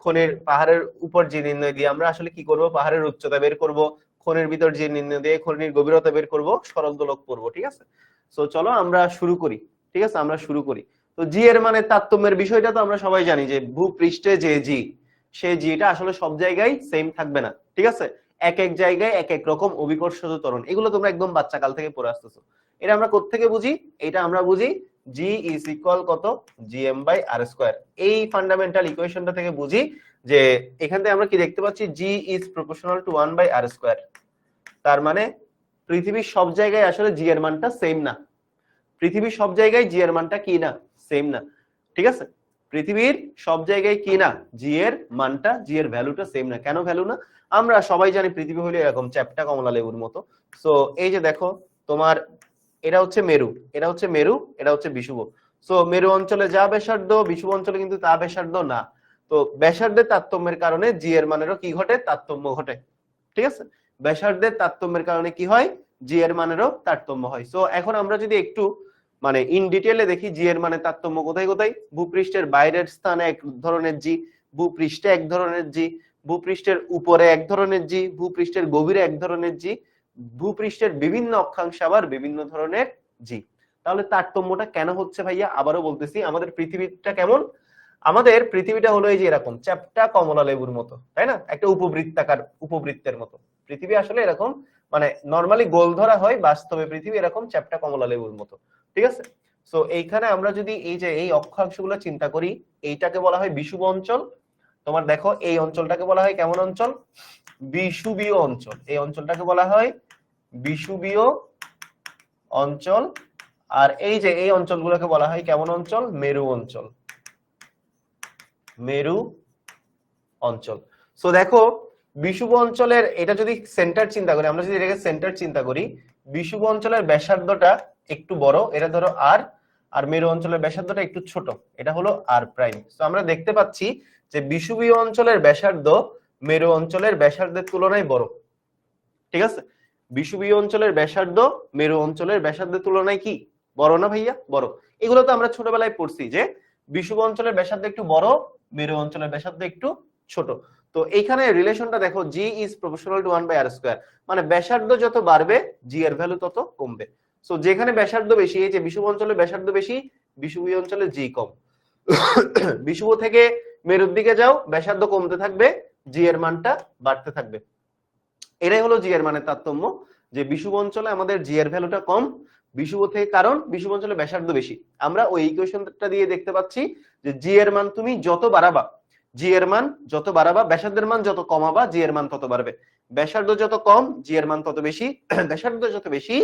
খনির পাহাড়ের উপর জি নির্ণয় দিয়ে আমরা আসলে কি করব, পাহাড়ের উচ্চতা বের করব, খনির ভিতর জি নির্ণয় দিয়ে খনির গভীরতা বের করব, সরল দোলক পড়ব। ঠিক আছে, সো চলো আমরা শুরু করি। ঠিক আছে, আমরা শুরু করি। তো জি এর মানে তারতম্যের বিষয়টা তো আমরা সবাই জানি যে ভূপৃষ্ঠে যে জি, সেই জিটা আসলে সব জায়গায় সেম থাকবে না। ঠিক আছে, এক এক জায়গায় এক এক রকম অভিকর্ষজ ত্বরণ, এগুলো তোমরা একদম বাচ্চা কাল থেকে পড়ে আসতেছো। এটা আমরা কোত্থেকে বুঝি? এটা আমরা বুঝি জি ইজ ইকুয়াল কত, জিএম বাই আর স্কয়ার। এই ফান্ডামেন্টাল ইকুয়েশনটা থেকে বুঝি যে এখান থেকে আমরা কি দেখতে পাচ্ছি, g is proportional to 1 by R square. তার মানে পৃথিবীর সব জায়গায় আসলে জি এর মানটা সেম না। পৃথিবীর সব জায়গায় জি এর মানটা কি না, সেম না। ঠিক আছে, পৃথিবীর সব জায়গায় কি না, জি এর মানটা, জি এর ভ্যালুটা সেম না। কেন ভ্যালু না? আমরা সবাই জানি পৃথিবী হলো এরকম চ্যাপ্টা কমলা লেবুর মতো। সো এই যে দেখো তোমার, এটা হচ্ছে মেরু, এটা হচ্ছে মেরু, এটা হচ্ছে বিষুব। সো মেরু অঞ্চলে যা ব্যাসার্ধ, বিষুব অঞ্চলে কিন্তু তা ব্যাসার্ধ না। তো ব্যাসার্ধের তারতম্যের কারণে জি এর মানেরও কি ঘটে, তারতম্য ঘটে। ঠিক আছে, ব্যাসার্ধের তারতম্যের কারণে কি হয়, জি এর মানেরও তারতম্য হয়। সো এখন আমরা যদি একটু মানে ইন ডিটেইলে দেখি জি এর মানে তারতম্য কোথায় কোথায়। ভূপৃষ্ঠের বাইরের স্থানে এক ধরনের জি, ভূপৃষ্ঠে এক ধরনের জি, ভূপৃষ্ঠের উপরে এক ধরনের জি, ভূপৃষ্ঠের গভীরে এক ধরনের জি, ভূপৃষ্ঠের বিভিন্ন অক্ষাংশে আবার বিভিন্ন ধরনের জি। তাহলে তারতম্যটা কেন হচ্ছে ভাইয়া? আবারও বলতেছি, আমাদের পৃথিবীটা কেমন, আমাদের পৃথিবীটা হলো এই যে এরকম চ্যাপ্টা কমলা লেবুর মতো, তাই না, একটা উপবৃত্তাকার, উপবৃত্তের মতো। পৃথিবী আসলে এরকম, মানে নরমালি গোল ধরা হয়, বাস্তবে পৃথিবী এরকম চ্যাপ্টা কমলা লেবুর মতো। ঠিক আছে, সো এইখানে আমরা যদি এই যে এই অক্ষাংশগুলো চিন্তা করি, এইটাকে বলা হয় বিষুব অঞ্চল। তোমার দেখো এই অঞ্চলটাকে বলা হয় কেমন অঞ্চল, বিষুবীয় অঞ্চল। এই অঞ্চলটাকে বলা হয় বিষুবীয় অঞ্চল। আর এই যে এই অঞ্চলগুলোকে বলা হয় কেমন অঞ্চল, মেরু অঞ্চল, মেরু অঞ্চল। সো দেখো বিষুব অঞ্চলের এটা যদি সেন্টার চিন্তা করি, আমরা যদি এটাকে সেন্টার চিন্তা করি, বিষুব অঞ্চলের ব্যাসার্ধটা একটু বড়, এটা ধরো আর, আর মেরু অঞ্চলের ব্যাসার্ধটা একটু ছোট, এটা হলো আর প্রাইম। তো আমরা দেখতে পাচ্ছি যে বিষুবীয় অঞ্চলের ব্যাসার্ধ মেরু অঞ্চলের ব্যাসার্ধের তুলনায় বড়। ঠিক আছে, বিষুবীয় অঞ্চলের ব্যাসার্ধ মেরু অঞ্চলের ব্যাসার্ধের তুলনায় কি বড় না ভাইয়া? বড়। এগুলো তো আমরা ছোটবেলায় পড়ছি যে বিষুব অঞ্চলের ব্যাসার্ধ একটু বড়, মেরু অঞ্চলের ব্যাসার্ধ একটু ছোট। তো এইখানে রিলেশনটা দেখো, g is proportional to 1 by R square, মানে ব্যাসার্ধ যত বাড়বে জি এর ভ্যালু তত কমবে। সো যেখানে ব্যাসার্ধ বেশি, এই যে বিষুব অঞ্চলের ব্যাসার্ধ বেশি, বিষুবীয় অঞ্চলে জি কম। বিষুব থেকে মেরুর দিকে যাও, ব্যাসার্ধ কমতে থাকবে, জি এর মানটা বাড়তে থাকবে। এটাই হলো জি এর মানে তারতম্য, যে বিষুব অঞ্চলে আমাদের জি এর ভ্যালুটা কম, বিষুব থেকে, কারণ বিষুব অঞ্চলে ব্যাসার্ধ বেশি। আমরা ওই ইকুয়েশনটা দিয়ে দেখতে পাচ্ছি যে জি এর মান তুমি যত বাড়াবা, জি এর মান যত বাড়াবা, ব্যাসার্ধের মান যত কমাবা, জি এর মান তত বাড়বে। ব্যাসার্ধ যত কম জি এর মান তত বেশি, ব্যাসার্ধ যত বেশি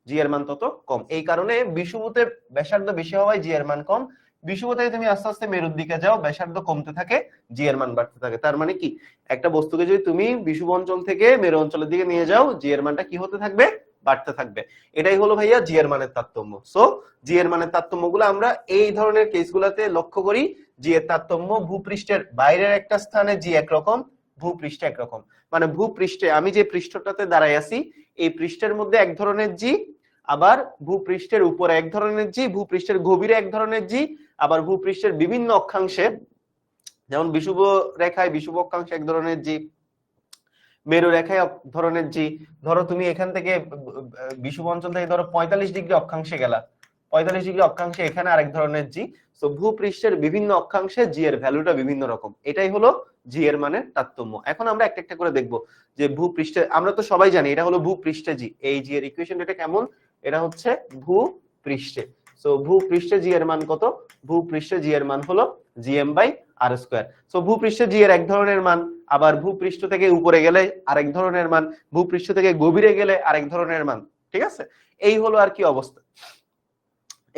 জি এর মান তত কম। এই কারণে বিষুবতে ব্যাসার্ধ বেশি হওয়ায় জি এর মান কম, বিষুব থেকে তুমি আস্তে আস্তে মেরুর দিকে যাও, ব্যাসার্ধ কমতে থাকে, জি এর মান বাড়তে থাকে। তার মানে কি, একটা বস্তুকে যদি তুমি বিষুব অঞ্চল থেকে মেরু অঞ্চলের দিকে নিয়ে যাও, জি এর মানটা কি হতে থাকবে, বাড়তে থাকবে। এটাই হলো ভাইয়া জি এর মানের তারতম্য। সো জি এর মানের তারতম্যগুলো আমরা এই ধরনের কেসগুলোতে লক্ষ্য করি। জি এর তারতম্য ভূপৃষ্ঠের বাইরের একটা স্থানে জি একরকম, ভূপৃষ্ঠে একরকম। মানে ভূপৃষ্ঠে আমি যে পৃষ্ঠটাতে দাঁড়াই আছি, এই পৃষ্ঠের মধ্যে এক ধরনের জি, আবার ভূপৃষ্ঠের উপরে এক ধরনের জি, ভূপৃষ্ঠের গভীরে এক ধরনের জি, আবার ভূপৃষ্ঠের বিভিন্ন অক্ষাংশে, যেমন বিষুব রেখায় বিষুব অক্ষাংশে এক ধরনের জি, মেরু রেখায় এক ধরনের জি। ধরো তুমি এখান থেকে বিষুব অঞ্চল থেকে ধরো 45 ডিগ্রি অক্ষাংশে গেলা, 45 ডিগ্রি অক্ষাংশে এখানে আরেক ধরনের জি। তো ভূপৃষ্ঠের বিভিন্ন অক্ষাংশে জি এর ভ্যালুটা বিভিন্ন রকম। এটাই হলো জি এর মানে তারতম্য। এখন আমরা একটা একটা করে দেখবো যে ভূপৃষ্ঠে, আমরা তো সবাই জানি এটা হলো ভূপৃষ্ঠে জি, এই জি এর ইকুয়েশন এটা কেমন, এটা হচ্ছে ভূপৃষ্ঠে। সো ভূপৃষ্ঠে জি এর মান কত, ভূপৃষ্ঠে জি এর মান হলো GM by R square. So ভূপৃষ্ঠে জি এর এক ধরনের মান, আবার ভূপৃষ্ঠ থেকে উপরে গেলে আরেক ধরনের মান, ভূপৃষ্ঠ থেকে গভীরে গেলে আরেক ধরনের মান। ঠিক আছে, এই হলো আর কি অবস্থা,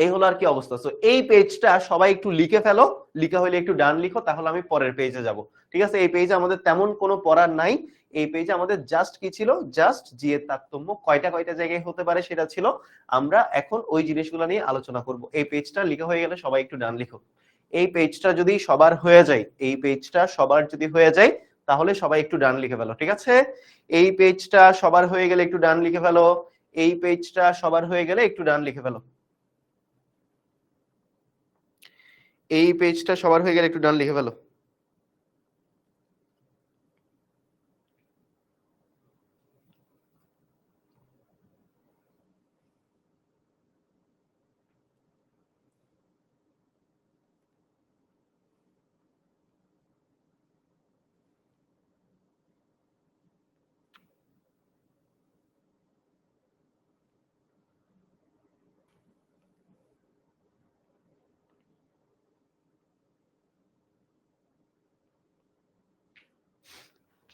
এই হলো আর কি অবস্থা। সো এই পেজটা সবাই একটু লিখে ফেলো, লিখা হলে একটু ডান লিখো, তাহলে আমি পরের পেজে যাব। ঠিক আছে, এই পেজে আমাদের তেমন কোনো পড়ার নাই। এই পেজে আমাদের জাস্ট কি ছিল, জাস্ট জি এর তারতম্য কয়টা কয়টা জায়গায় হতে পারে সেটা ছিল। আমরা এখন ওই জিনিসগুলো নিয়ে আলোচনা করব। এই পেজটা লিখা হয়ে গেলে সবাই একটু ডান লিখো। এই পেজটা যদি সবার হয়ে যায়, এই পেজটা সবার যদি হয়ে যায়, তাহলে সবাই একটু ডান লিখে ফেলো। ঠিক আছে, এই পেজটা সবার হয়ে গেলে একটু ডান লিখে ফেলো। এই পেজটা সবার হয়ে গেলে একটু ডান লিখে ফেলো। এই পেজটা সবার হয়ে গেলে একটু ডান লিখে ফেলো।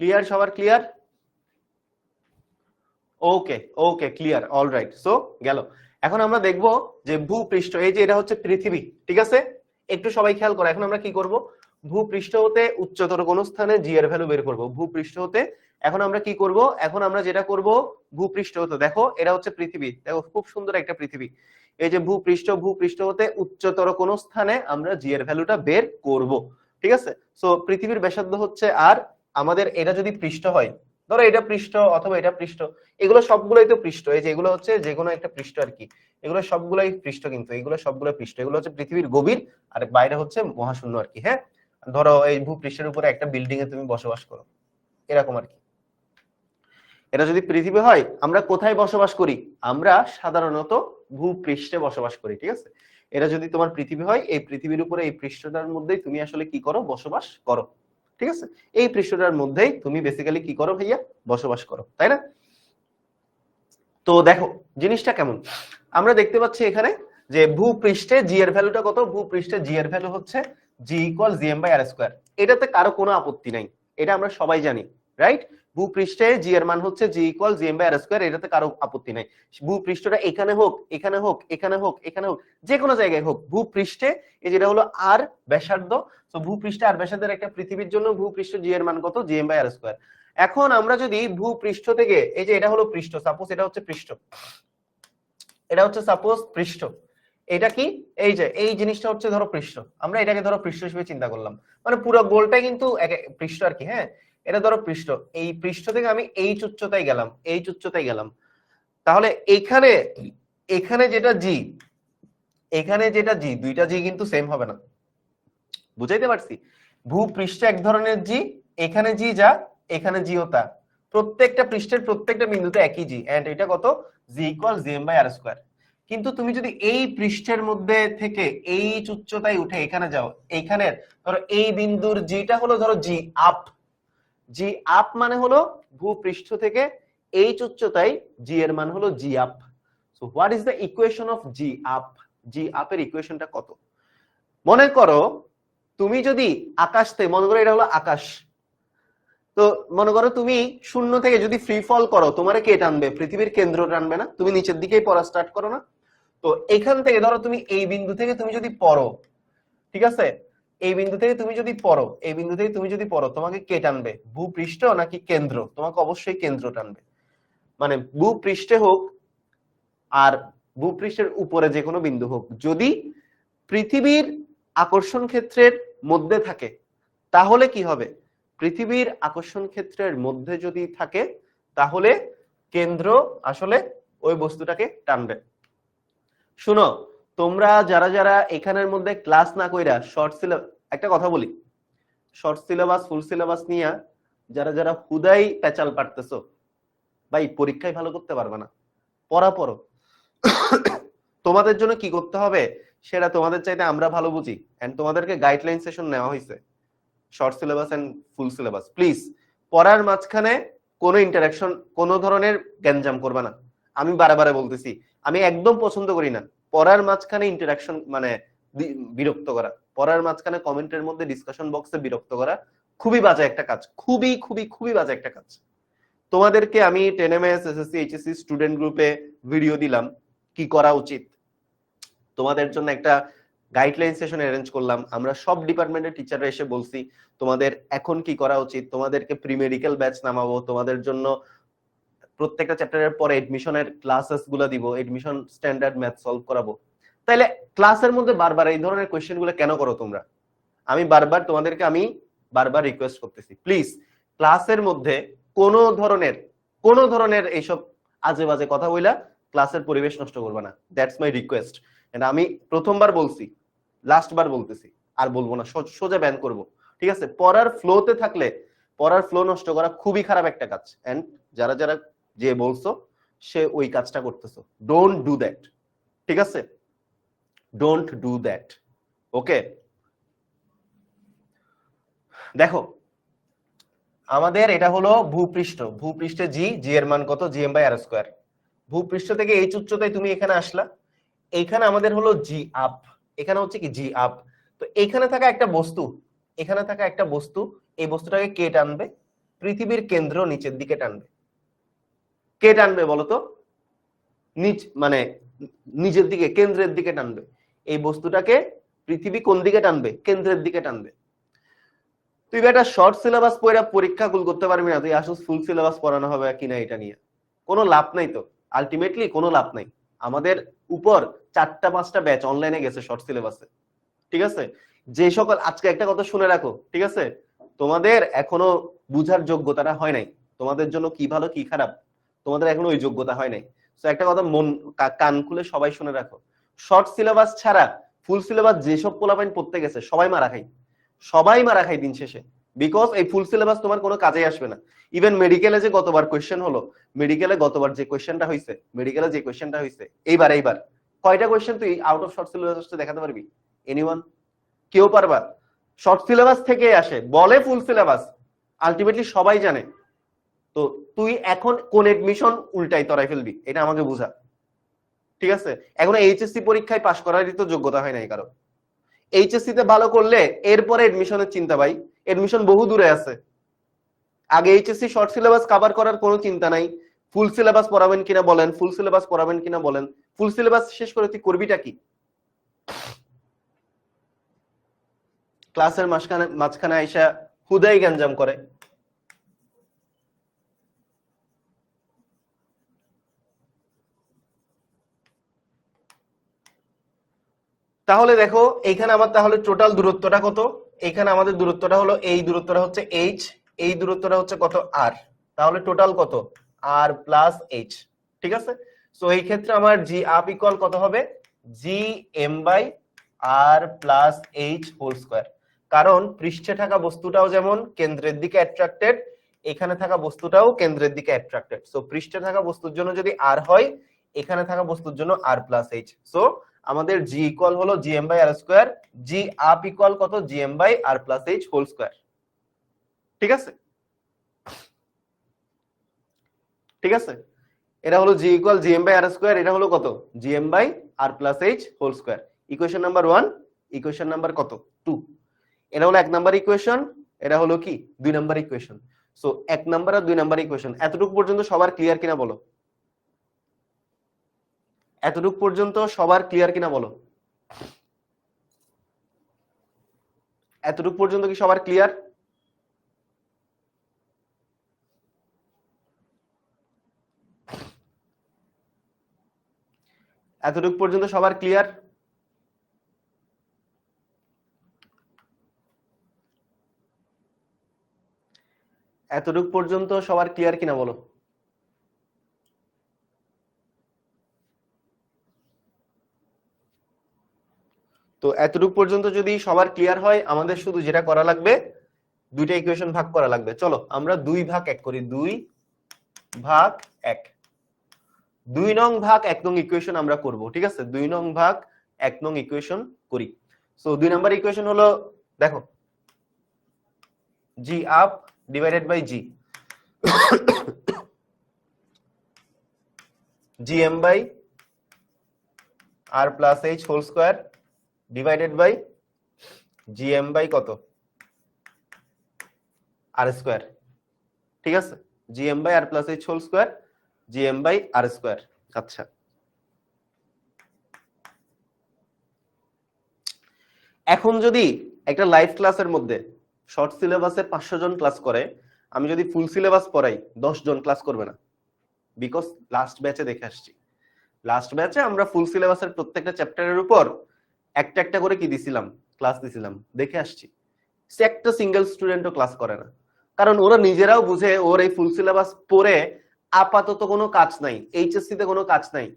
ক্লিয়ার, সবার ক্লিয়ার? ওকে ওকে, ক্লিয়ার, অলরাইট। সো গেল। এখন আমরা দেখব যে ভূপৃষ্ঠ, এই যে এটা হচ্ছে পৃথিবী, ঠিক আছে? একটু সবাই খেয়াল করো, এখন আমরা কি করব, ভূপৃষ্ঠ হতে উচ্চতর কোন স্থানে জি এর ভ্যালু বের করব। ভূপৃষ্ঠ হতে এখন আমরা কি করব, এখন আমরা যেটা করব, ভূপৃষ্ঠ হতে, দেখো এটা হচ্ছে পৃথিবী, দেখো খুব সুন্দর একটা পৃথিবী, এই যে ভূপৃষ্ঠ, ভূপৃষ্ঠ হতে উচ্চতর কোন স্থানে আমরা জি এর ভ্যালুটা বের করব, ঠিক আছে? সো পৃথিবীর ব্যাসার্ধ হচ্ছে আর, আমাদের এটা যদি পৃষ্ঠ হয়, ধরো এটা পৃষ্ঠ অথবা এটা পৃষ্ঠ, এগুলো সবগুলোই তো পৃষ্ঠ, এই যে এগুলো হচ্ছে যে কোনো একটা পৃষ্ঠ আর কি, এগুলো সবগুলোই পৃষ্ঠ, কিন্তু এগুলো সবগুলো পৃষ্ঠ, এগুলো হচ্ছে পৃথিবীর গভীর আর বাইরে হচ্ছে মহাশূন্য আর কি। হ্যাঁ, ধরো এই ভূপৃষ্ঠের উপরে একটা বিল্ডিং এ তুমি বসবাস করো, এরকম আর কি। এটা যদি পৃথিবী হয়, আমরা কোথায় বসবাস করি, আমরা সাধারণত ভূপৃষ্ঠে বসবাস করি, ঠিক আছে? এটা যদি তোমার পৃথিবী হয়, এই পৃথিবীর উপরে এই পৃষ্ঠটার মধ্যেই তুমি আসলে কি করো, বসবাস করো, ঠিক আছে? এই পৃষ্ঠটার মধ্যেই তুমি বেসিক্যালি কি করো ভাইয়া, বসবাস করো, তাই না? তো দেখো জিনিসটা কেমন, আমরা দেখতে পাচ্ছি এখানে যে ভূপৃষ্ঠে জি এর ভ্যালুটা কত, ভূপৃষ্ঠে জি এর ভ্যালু হচ্ছে জি equal G M by R square. এটাতে কারো কোনো আপত্তি নাই, এটা আমরা সবাই জানি, রাইট? ভূপৃষ্ঠে জি এর মান হচ্ছে জি equal G M by R square, এটাতে কারো আপত্তি নাই। ভূপৃষ্ঠটা এখানে হোক, এখানে হোক, এখানে হোক, এখানে হোক, যে কোনো জায়গায় হোক, ভূপৃষ্ঠে এই যেটা হলো আর ব্যাসার্ধ, তো ভূপৃষ্ঠে আর ব্যাসার্ধের একটা পৃথিবীর জন্য ভূপৃষ্ঠ জি এর মান কত, G M by R square. এখন আমরা যদি ভূপৃষ্ঠ থেকে, এই যে এটা হলো পৃষ্ঠ, সাপোজ এটা হচ্ছে পৃষ্ঠ, এটা হচ্ছে সাপোজ পৃষ্ঠ, এটা কি, এই যে এই জিনিসটা হচ্ছে ধরো পৃষ্ঠ, আমরা এটাকে ধরো পৃষ্ঠ হিসেবে চিন্তা করলাম, মানে পুরো গোলটাই কিন্তু পৃষ্ঠ আর কি। হ্যাঁ, এটা ধরো পৃষ্ঠ, এই পৃষ্ঠ থেকে আমি এই উচ্চতায় গেলাম, এই উচ্চতায় গেলাম, তাহলে এখানে, এখানে যেটা জি, এখানে যেটা জি, দুইটা জি কিন্তু সেম হবে না, বুঝাইতে পারছি? ভূপৃষ্ঠে এক ধরনের জি, এখানে জি যা, এখানে জিও তা, প্রত্যেকটা পৃষ্ঠের প্রত্যেকটা বিন্দুতে একই জি, এন্ড এটা কত, G equal G M by R square. কিন্তু তুমি যদি এই পৃষ্ঠের মধ্যে থেকে এই উচ্চতায় উঠে এখানে যাও, এইখানের ধরো এই বিন্দুর জিটা হলো ধরো জি আপ, জি আপ মানে হলো ভূপৃষ্ঠ থেকে এই উচ্চতায় জি এর মান হলো G up. So what is the equation of G up, G আপের ইকুয়েশনটা কত? মনে করো তুমি যদি আকাশ থেকে, মনে করো এটা হলো আকাশ, তো মনে করো তুমি শূন্য থেকে যদি ফ্রি ফল করো, তোমার কে টানবে, পৃথিবীর কেন্দ্র টানবে না? তুমি নিচের দিকেই পড়া স্টার্ট করো না? তো এখান থেকে ধরো তুমি এই বিন্দু থেকে তুমি যদি পড়ো, ঠিক আছে, এই বিন্দু থেকে তুমি যদি পড়ো, এই বিন্দু থেকে তুমি যদি পড়ো, তোমাকে কে টানবে, ভূপৃষ্ঠ নাকি কেন্দ্র? তোমাকে অবশ্যই কেন্দ্র টানবে, মানে ভূপৃষ্ঠে হোক আর ভূপৃষ্ঠের উপরে যে কোনো বিন্দু হোক, যদি পৃথিবীর আকর্ষণ ক্ষেত্রের মধ্যে থাকে, তাহলে কি হবে, পৃথিবীর আকর্ষণ ক্ষেত্রের মধ্যে যদি থাকে, তাহলে কেন্দ্র আসলে ওই বস্তুটাকে টানবে। শুনো, তোমরা যারা যারা এখানের মধ্যে ক্লাস না কইরা শর্ট সিলেবাস, একটা কথা বলি, শর্ট সিলেবাস ফুল সিলেবাস নিয়ে যারা যারা হুদাই পেঁচাল পারতেছো, ভাই পরীক্ষায় ভালো করতে পারবে না, পড়া পড়ো। তোমাদের জন্য কি করতে হবে সেটা তোমাদের চাইতে আমরা ভালো বুঝি, এন্ড তোমাদেরকে গাইডলাইন সেশন নেওয়া হয়েছে, short syllabus and full syllabus. Please পড়ার মাঝখানে কোনো ইন্টারাকশন, কোনো ধরনের গ্যাঞ্জাম করবে না, আমি বারে বলতেছি, আমি একদম পছন্দ করি না পড়ার মাঝখানে ইন্টারাকশন, মানে বিরক্ত করা, পড়ার মাঝখানে কমেন্টের মধ্যে ডিসকাশন বক্সে বিরক্ত করা খুবই বাজে একটা কাজ, খুবই খুবই খুবই বাজে একটা কাজ। তোমাদেরকে আমি 10 এমএস এসএসসি এইচএসসি স্টুডেন্ট গ্রুপে ভিডিও দিলাম কি করা উচিত, তোমাদের জন্য একটা গাইডলাইন সেশন অ্যারেঞ্জ করলাম, আমরা সব ডিপার্টমেন্টের টিচাররা এসে বলছি তোমাদের এখন কি করা উচিত, তোমাদেরকে প্রি মেডিকেল ব্যাচ নামাবো, তোমাদের জন্য প্রত্যেকটা চ্যাপ্টারের পরে এডমিশনের ক্লাসেস গুলো দিব, এডমিশন স্ট্যান্ডার্ড ম্যাথ সলভ করাবো। তাইলে ক্লাসের মধ্যে বারবার এই ধরনের কোয়েশ্চেন গুলো কেন করো তোমরা? আমি তোমাদেরকে বারবার রিকোয়েস্ট করতেছি, প্লিজ ক্লাসের মধ্যে কোনো ধরনের এইসব আজে বাজে কথা বইলা ক্লাসের পরিবেশ নষ্ট করবে না, দ্যাটস মাই রিকোয়েস্ট। আমি প্রথমবার বলছি, লাস্ট বার বলতেছি, আর বলবো না, সোজা ব্যান করব, ঠিক আছে? পড়ার ফ্লোতে থাকলে পড়ার ফ্লো নষ্ট করা খুবই খারাপ একটা কাজ, এন্ড যারা যারা যে বলছো সে ওই কাজটা করতেছো, ডোন্ট ডু দ্যাট, ঠিক আছে? ডোন্ট ডু দ্যাট, ওকে? দেখো আমাদের এটা হলো ভূপৃষ্ঠ, ভূপৃষ্ঠে জি, জি এর মান কত, G M by R square. ভূপৃষ্ঠ থেকে এই উচ্চতায় তুমি এখানে আসলা, এখানে আমাদের হলো জি আপ, এখানে হচ্ছে কি জি আপ। তো এখানে থাকা একটা বস্তু, এখানে থাকা একটা বস্তু, এই বস্তুটাকে কে টানবে, পৃথিবীর কেন্দ্র নিচের দিকে টানবে। কে টানবে বলতো? মানে নিচের দিকে, কেন্দ্রের দিকে টানবে। এই বস্তুটাকে পৃথিবী কোন দিকে টানবে? কেন্দ্রের দিকে টানবে। তুই একটা শর্ট সিলেবাস পড়া পরীক্ষা গুল করতে পারবি না, তুই আসলে ফুল সিলেবাস পড়ানো হবে কিনা এটা নিয়ে কোনো লাভ নাই। তো আলটিমেটলি কোনো লাভ নাই। আমাদের উপর 4-5টা ব্যাচ অনলাইনে গেছে শর্ট সিলেবাসে, ঠিক আছে? যে সকল, আজকে একটা কথা শুনে রাখো, ঠিক আছে? তোমাদের এখনো বুঝার যোগ্যতাটা হয় নাই, তোমাদের জন্য কি ভালো কি খারাপ তোমাদের এখনো ওই যোগ্যতা হয় নাই। তো একটা কথা মন কান খুলে সবাই শুনে রাখো, শর্ট সিলেবাস ছাড়া ফুল সিলেবাস যেসব পোলাপাইন পড়তে গেছে সবাই মারা খায়, সবাই মারা খায় দিন শেষে। বিকজ এই ফুল সিলেবাস তোমার কোনো কাজে আসবে না। ইভেন মেডিকেলে যে গতবার কোয়েশ্চেন হলো, মেডিকেলে গতবার যে কোয়েশ্চেনটা হয়েছে, মেডিকেলে যে কোয়েশ্চেনটা হয়েছে এইবার কয়টা কোয়েশ্চেন তুই আউট অফ শর্ট সিলেবাস দেখাতে পারবি? এনিওয়ান? কেউ পারবা? শর্ট সিলেবাস থেকে আসে, বলে ফুল সিলেবাস, আলটিমেটলি সবাই জানে। তো তুই এখন কোন এডমিশন উল্টাই তরাই ফেলবি এটা আমাকে বুঝা, ঠিক আছে? এখন এইচএসসি পরীক্ষায় পাশ করারই তো যোগ্যতা হয় নাই কারো। এইচএসসি তে ভালো করলে এরপরে এডমিশনের চিন্তা, ভাই এডমিশন বহু দূরে আছে। আগে এইচএসসি শর্ট সিলেবাস কভার করার কোনো চিন্তা নাই। ফুল সিলেবাস পড়াবেন কিনা বলেন, ফুল সিলেবাস পড়াবেন কিনা বলেন, ফুল সিলেবাস শেষ করে তুই করবিটা কি? ক্লাসের মাঝখানে আইসা হুদাই গ্যাঞ্জাম করে। তাহলে দেখো এইখানে আমার তাহলে টোটাল দূরত্বটা কত? এখানে আমাদের দূরত্বটা হলো, এই দূরত্বটা হচ্ছে এইচ, এই দূরত্বটা হচ্ছে কত? আর। তাহলে টোটাল কত? আর প্লাস এইচ, ঠিক আছে? সো এই ক্ষেত্রে আমার জি আপ ইকুয়াল কত হবে? G M by R plus H whole square. কারণ পৃষ্ঠে থাকা বস্তুটাও যেমন কেন্দ্রের দিকে অ্যাট্রাক্টেড, এখানে থাকা বস্তুটাও কেন্দ্রের দিকে অ্যাট্রাক্টেড। সো পৃষ্ঠে থাকা বস্তুর জন্য যদি আর হয়, এখানে থাকা বস্তুর জন্য আর প্লাস এইচ। সো আমাদের জি ইকুয়াল হলো GM by R square, G up equal কত? GM by R plus H whole square, ঠিক আছে? ঠিক আছে, এটা হলো G equal GM by R square, এটা হলো কত? GM by R plus H whole square. Equation number 1, equation number কত? 2। এটা হলো 1 নাম্বার ইকুয়েশন, এটা হলো কি 2 নাম্বার ইকুয়েশন। সো 1 নাম্বার আর 2 নাম্বার ইকুয়েশন এতটুকু পর্যন্ত সবার ক্লিয়ার কিনা বলো? এতটুকু পর্যন্ত সবার ক্লিয়ার কিনা বলো? এতটুকু পর্যন্ত কি সবার ক্লিয়ার? এতটুকু পর্যন্ত সবার ক্লিয়ার? এতটুকু পর্যন্ত সবার ক্লিয়ার কিনা বলো? তো এতটুকু পর্যন্ত যদি সবার ক্লিয়ার হয়, আমাদের শুধু যেটা করা লাগবে, দুইটা ইকুয়েশন ভাগ করা লাগবে। চলো আমরা 2 ভাগ 1 করি, 2 ভাগ 1, 2 নং ভাগ 1 নং ইকুয়েশন আমরা করব, ঠিক আছে? 2 নং ভাগ 1 নং ইকুয়েশন করি। সো 2 নাম্বার ইকুয়েশন হলো, দেখো, জি up divided by G, GM by R plus H whole square divided by GM by কত? আর স্কয়ার, ঠিক আছে? GM by R plus H whole square, GM by R square. আচ্ছা, এখন যদি একটা live ক্লাসের মধ্যে শর্ট সিলেবাসে 500 জন ক্লাস করে, আমি যদি ফুল সিলেবাস পড়াই 10 জন ক্লাস করবে না। বিকজ লাস্ট ব্যাচে দেখে আসছি, লাস্ট ব্যাচে আমরা ফুল সিলেবাসের প্রত্যেকটা চ্যাপ্টারের উপর একটা একটা করে কি দিছিলাম? ক্লাস দিছিলাম, দেখে আসছি। সে একটা সিঙ্গেল স্টুডেন্টও ক্লাস করে না, কারণ ওরা নিজেরাও বুঝে ওর এই ফুল সিলেবাস পড়ে আপাতত কোনো কাজ নাই, এইচএসসি তে কোনো কাজ নাই।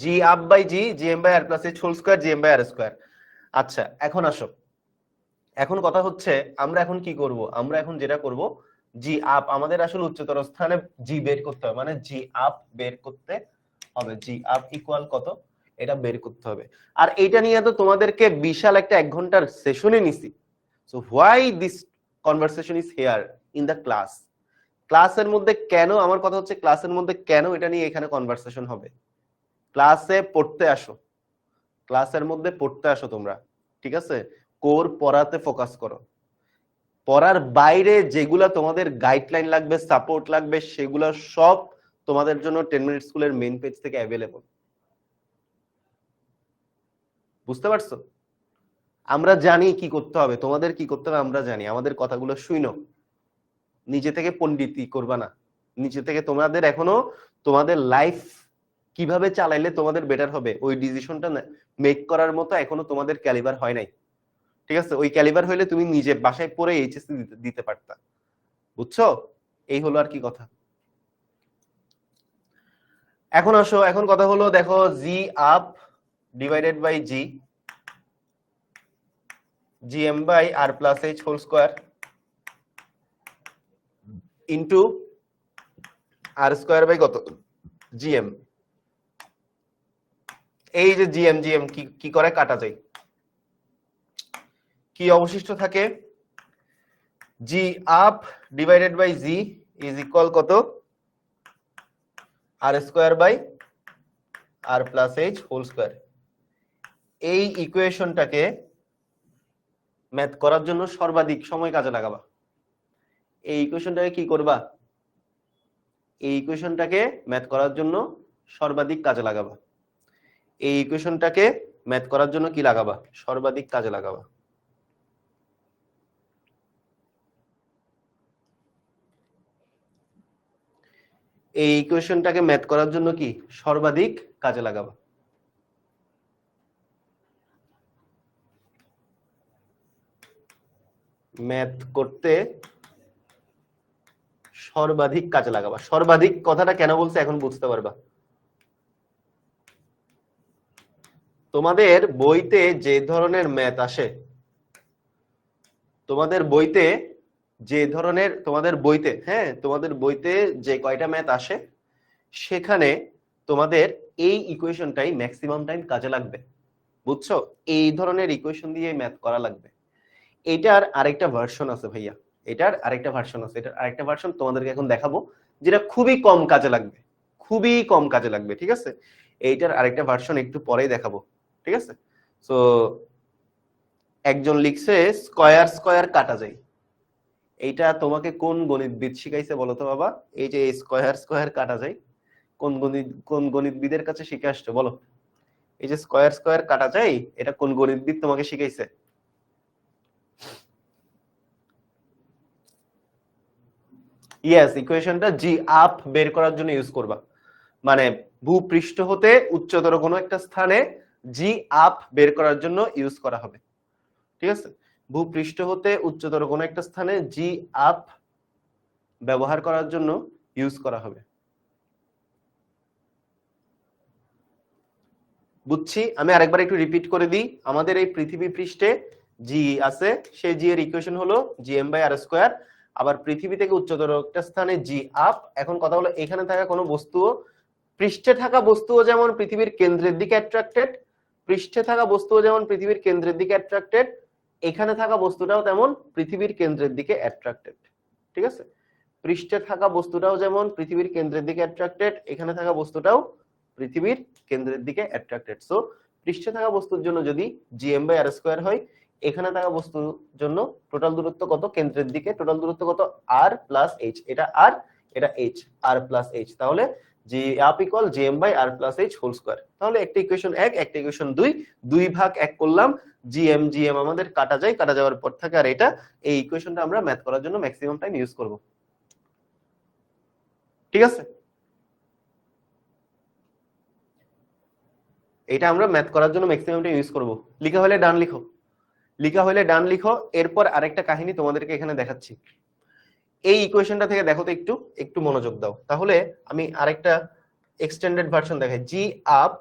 G up by G, GM by R plus H whole square, GM by R square. আচ্ছা, এখন আসো, এখন কথা হচ্ছে আমরা এখন কি করব? আমরা এখন যেটা করব, জি আপ, আমাদের আসলে উচ্চতর স্থানে জি বের করতে হবে, মানে জি আপ বের করতে হবে। জি আপ ইকুয়াল কত? এটা বের করতে হবে। আর এইটা নিয়ে তো তোমাদেরকে বিশাল একটা 1 ঘন্টার সেশনে নিছি। So why this conversation is here in the class? ক্লাসের মধ্যে কেন, আমার কথা হচ্ছে ক্লাসের মধ্যে কেন এটা নিয়ে এখানে কনভারসেশন হবে? ক্লাসে পড়তে আসো, ক্লাসের মধ্যে পড়তে আসো তোমরা, ঠিক আছে? কোর পড়াতে ফোকাস করো। পড়ার বাইরে যেগুলা তোমাদের গাইডলাইন লাগবে, সাপোর্ট লাগবে, সেগুলা সব তোমাদের জন্য 10 মিনিট স্কুলের মেইন পেজ থেকে অ্যাভেলেবল। বুঝতে পারছো? আমরা জানি কি করতে হবে, তোমাদের কি করতে হবে আমরা জানি। আমাদের কথাগুলো শুনো, নিজে থেকে পণ্ডিতি করবা না। নিজে থেকে তোমাদের এখনো তোমাদের লাইফ কিভাবে চালাইলে তোমাদের বেটার হবে ওই ডিসিশনটা মেক করার মতো এখনো তোমাদের ক্যালিবার হয় নাই, ঠিক আছে? ওই ক্যালিবার হইলে তুমি নিজে বাসায় পড়ে এইচএসসি দিতে পারতা। বুঝছো? এই হলো আর কি কথা। এখন আসো, এখন কথা হলো দেখো, জি up divided by G, gm by R plus H whole square into R square by কত জিএম। এই যে জিএম জিএম কি করে কাটা যায়, কি অবশিষ্ট থাকে? G up divided by G is equal কত? R square by R plus H whole square. এই ইকুয়েশনটাকে ম্যাথ করার জন্য সর্বাধিক সময় কাজে লাগাবা। এই ইকুয়েশনটাকে কি করবা? এই ইকুয়েশনটাকে ম্যাথ করার জন্য সর্বাধিক কাজে লাগাবা। এই ইকুয়েশনটাকে ম্যাথ করার জন্য কি লাগাবা? সর্বাধিক কাজে লাগাবা। এই ইকুয়েশনটাকে ম্যাথ করার জন্য কি সর্বাধিক কাজে লাগাবা। ম্যাথ করতে সর্বাধিক কাজে লাগাবা। সর্বাধিক কথাটা কেন বলছে এখন বুঝতে পারবা। তোমাদের বইতে যে ধরনের ম্যাথ আসে, তোমাদের বইতে যে ধরনের, তোমাদের বইতে, হ্যাঁ, তোমাদের বইতে যে কয়টা ম্যাথ আসে সেখানে তোমাদের এই ইকুয়েশনটাই ম্যাক্সিমাম টাইম কাজে লাগবে। বুঝছো? এই ধরনের ইকুয়েশন দিয়ে ম্যাথ করা লাগবে। এটার আরেকটা ভার্সন আছে ভাইয়া, এটার আরেকটা ভার্সন আছে। এটার আরেকটা ভার্সন তোমাদেরকে এখন দেখাবো, যেটা খুবই কম কাজে লাগবে, খুবই কম কাজে লাগবে, ঠিক আছে? এইটার আরেকটা ভার্সন একটু পরেই দেখাবো, ঠিক আছে? সো একজন লিখছে স্কয়ার স্কয়ার কাটা যায়। এইটা তোমাকে কোন গণিতবিদ শিখাইছে বলো তো বাবা? এই যে স্কয়ার স্কয়ার কাটা যায়, কোন গণিতবিদের কাছে শিখে আসছো বলো? এই যে স্কয়ার স্কয়ার কাটা যায়, এটা কোন গণিতবিদ তোমাকে শিখাইছে? ইয়েস, ইকুয়েশনটা জি আপ বের করার জন্য ইউজ করবা। মানে ভূপৃষ্ঠ হতে উচ্চতর কোনো একটা স্থানে জি আপ বের করার জন্য ইউজ করা হবে, ঠিক আছে? ভূপৃষ্ঠ হতে উচ্চতর কোনো একটা স্থানে জি আপ ব্যবহার করার জন্য ইউজ করা হবে। বুঝছি, আমি আরেকবার একটু রিপিট করে দিই। আমাদের এই পৃথিবী পৃষ্ঠে জি আছে, সেই জি এর ইকুয়েশন হলো জিএম বাই আর স্কোয়ার। আবার পৃথিবী থেকে উচ্চতর একটা স্থানে জি আপ। এখন কথা হলো এখানে থাকা কোনো বস্তুও, পৃষ্ঠে থাকা বস্তুও যেমন পৃথিবীর কেন্দ্রের দিকে অ্যাট্রাক্টেড, পৃষ্ঠে থাকা বস্তুও যেমন পৃথিবীর কেন্দ্রের দিকে অ্যাট্রাক্টেড, এখানে থাকা বস্তুটাও তেমন পৃথিবীর কেন্দ্রের দিকে অ্যাট্রাক্টেড, ঠিক আছে? পৃষ্ঠে থাকা বস্তুটাও যেমন পৃথিবীর কেন্দ্রের দিকে অ্যাট্রাক্টেড, এখানে থাকা বস্তুটাও পৃথিবীর কেন্দ্রের দিকে অ্যাট্রাক্টেড। সো পৃষ্ঠে থাকা বস্তুর জন্য যদি জিএম বাই আর স্কোয়ার হয়, এখানে থাকা বস্তুর জন্য টোটাল দূরত্ব কত কেন্দ্রের দিকে? টোটাল দূরত্ব কত? R plus H. এটা আর, এটা এইচ, আর প্লাস এইচ। তাহলে G up equal GM by R plus H whole square. তাহলে একটা ইকুয়েশন 1, একটা ইকুয়েশন 2, 2 ভাগ 1 করলাম। জিএম জিএম আমাদের কাটা যায়, কাটা যাওয়ার পর থাকে আর এটা। এই ইকুয়েশনটা আমরা ম্যাথ করার জন্য ম্যাক্সিমাম টাইম ইউজ করব, ঠিক আছে? এটা আমরা ম্যাথ করার জন্য ম্যাক্সিমাম টাইম ইউজ করব। লিখা হলে ডান লিখো, লিখা হলে ডান লিখো। এরপর আরেকটা কাহিনী তোমাদেরকে এখানে দেখাচ্ছি। এই ইকুয়েশনটা থেকে দেখো তো, একটু একটু মনোযোগ দাও। তাহলে আমি আরেকটা এক্সটেন্ডেড ভার্সন দেখাই। G up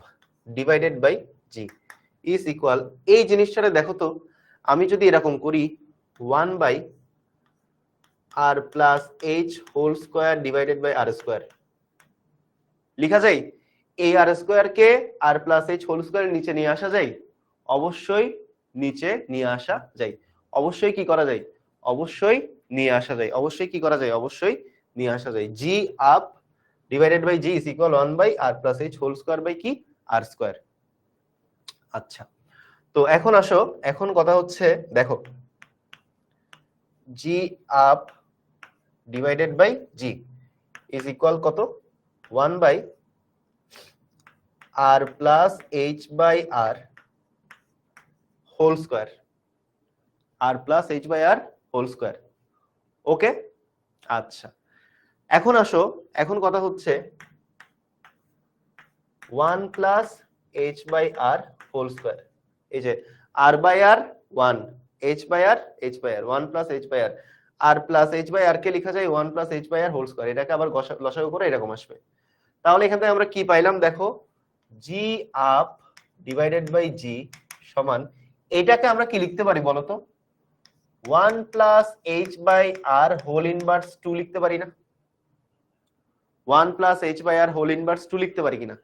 divided by G is equal, এই জিনিসটা দেখো তো, আমি যদি এরকম করি 1 by R plus H whole square divided by R square লিখা যায়। এই আর স্কোয়ার কে আর প্লাস এইচ হোল স্কোয়ারের নিচে নিয়ে আসা যায়? অবশ্যই নিচে নিয়ে আসা যায়। অবশ্যই কি করা যায়? অবশ্যই নিয়ে আসা যায়। অবশ্যই কি করা যায়? অবশ্যই নিয়ে আসা যায়। G up divided by G is equal 1 by R plus H whole square by কি? R square. আচ্ছা, তো এখন আসো, এখন কথা হচ্ছে দেখো জি up divided by G is equal কত 1 by R plus H by R whole square, R plus H by R whole square. Okay, আচ্ছা এখন আসো, এখন কথা হচ্ছে 1 plus H by R whole square, এই যে আর by R 1, H by R, H by R 1 plus H by R, R plus H by আর কে লেখা যায় 1 plus H by R whole square, এটাকে আবার লসাগু করে এরকম আসবে। তাহলে এখান থেকে আমরা কি পাইলাম দেখো, জি আপ ডিভাইডেড বাই জি সমান, এটাকে আমরা কি লিখতে পারি বলো তো 1 plus H by R whole inverse 2 লিখতে পারি না? 1 plus H by R whole inverse 2 লিখতে পারি কিনা?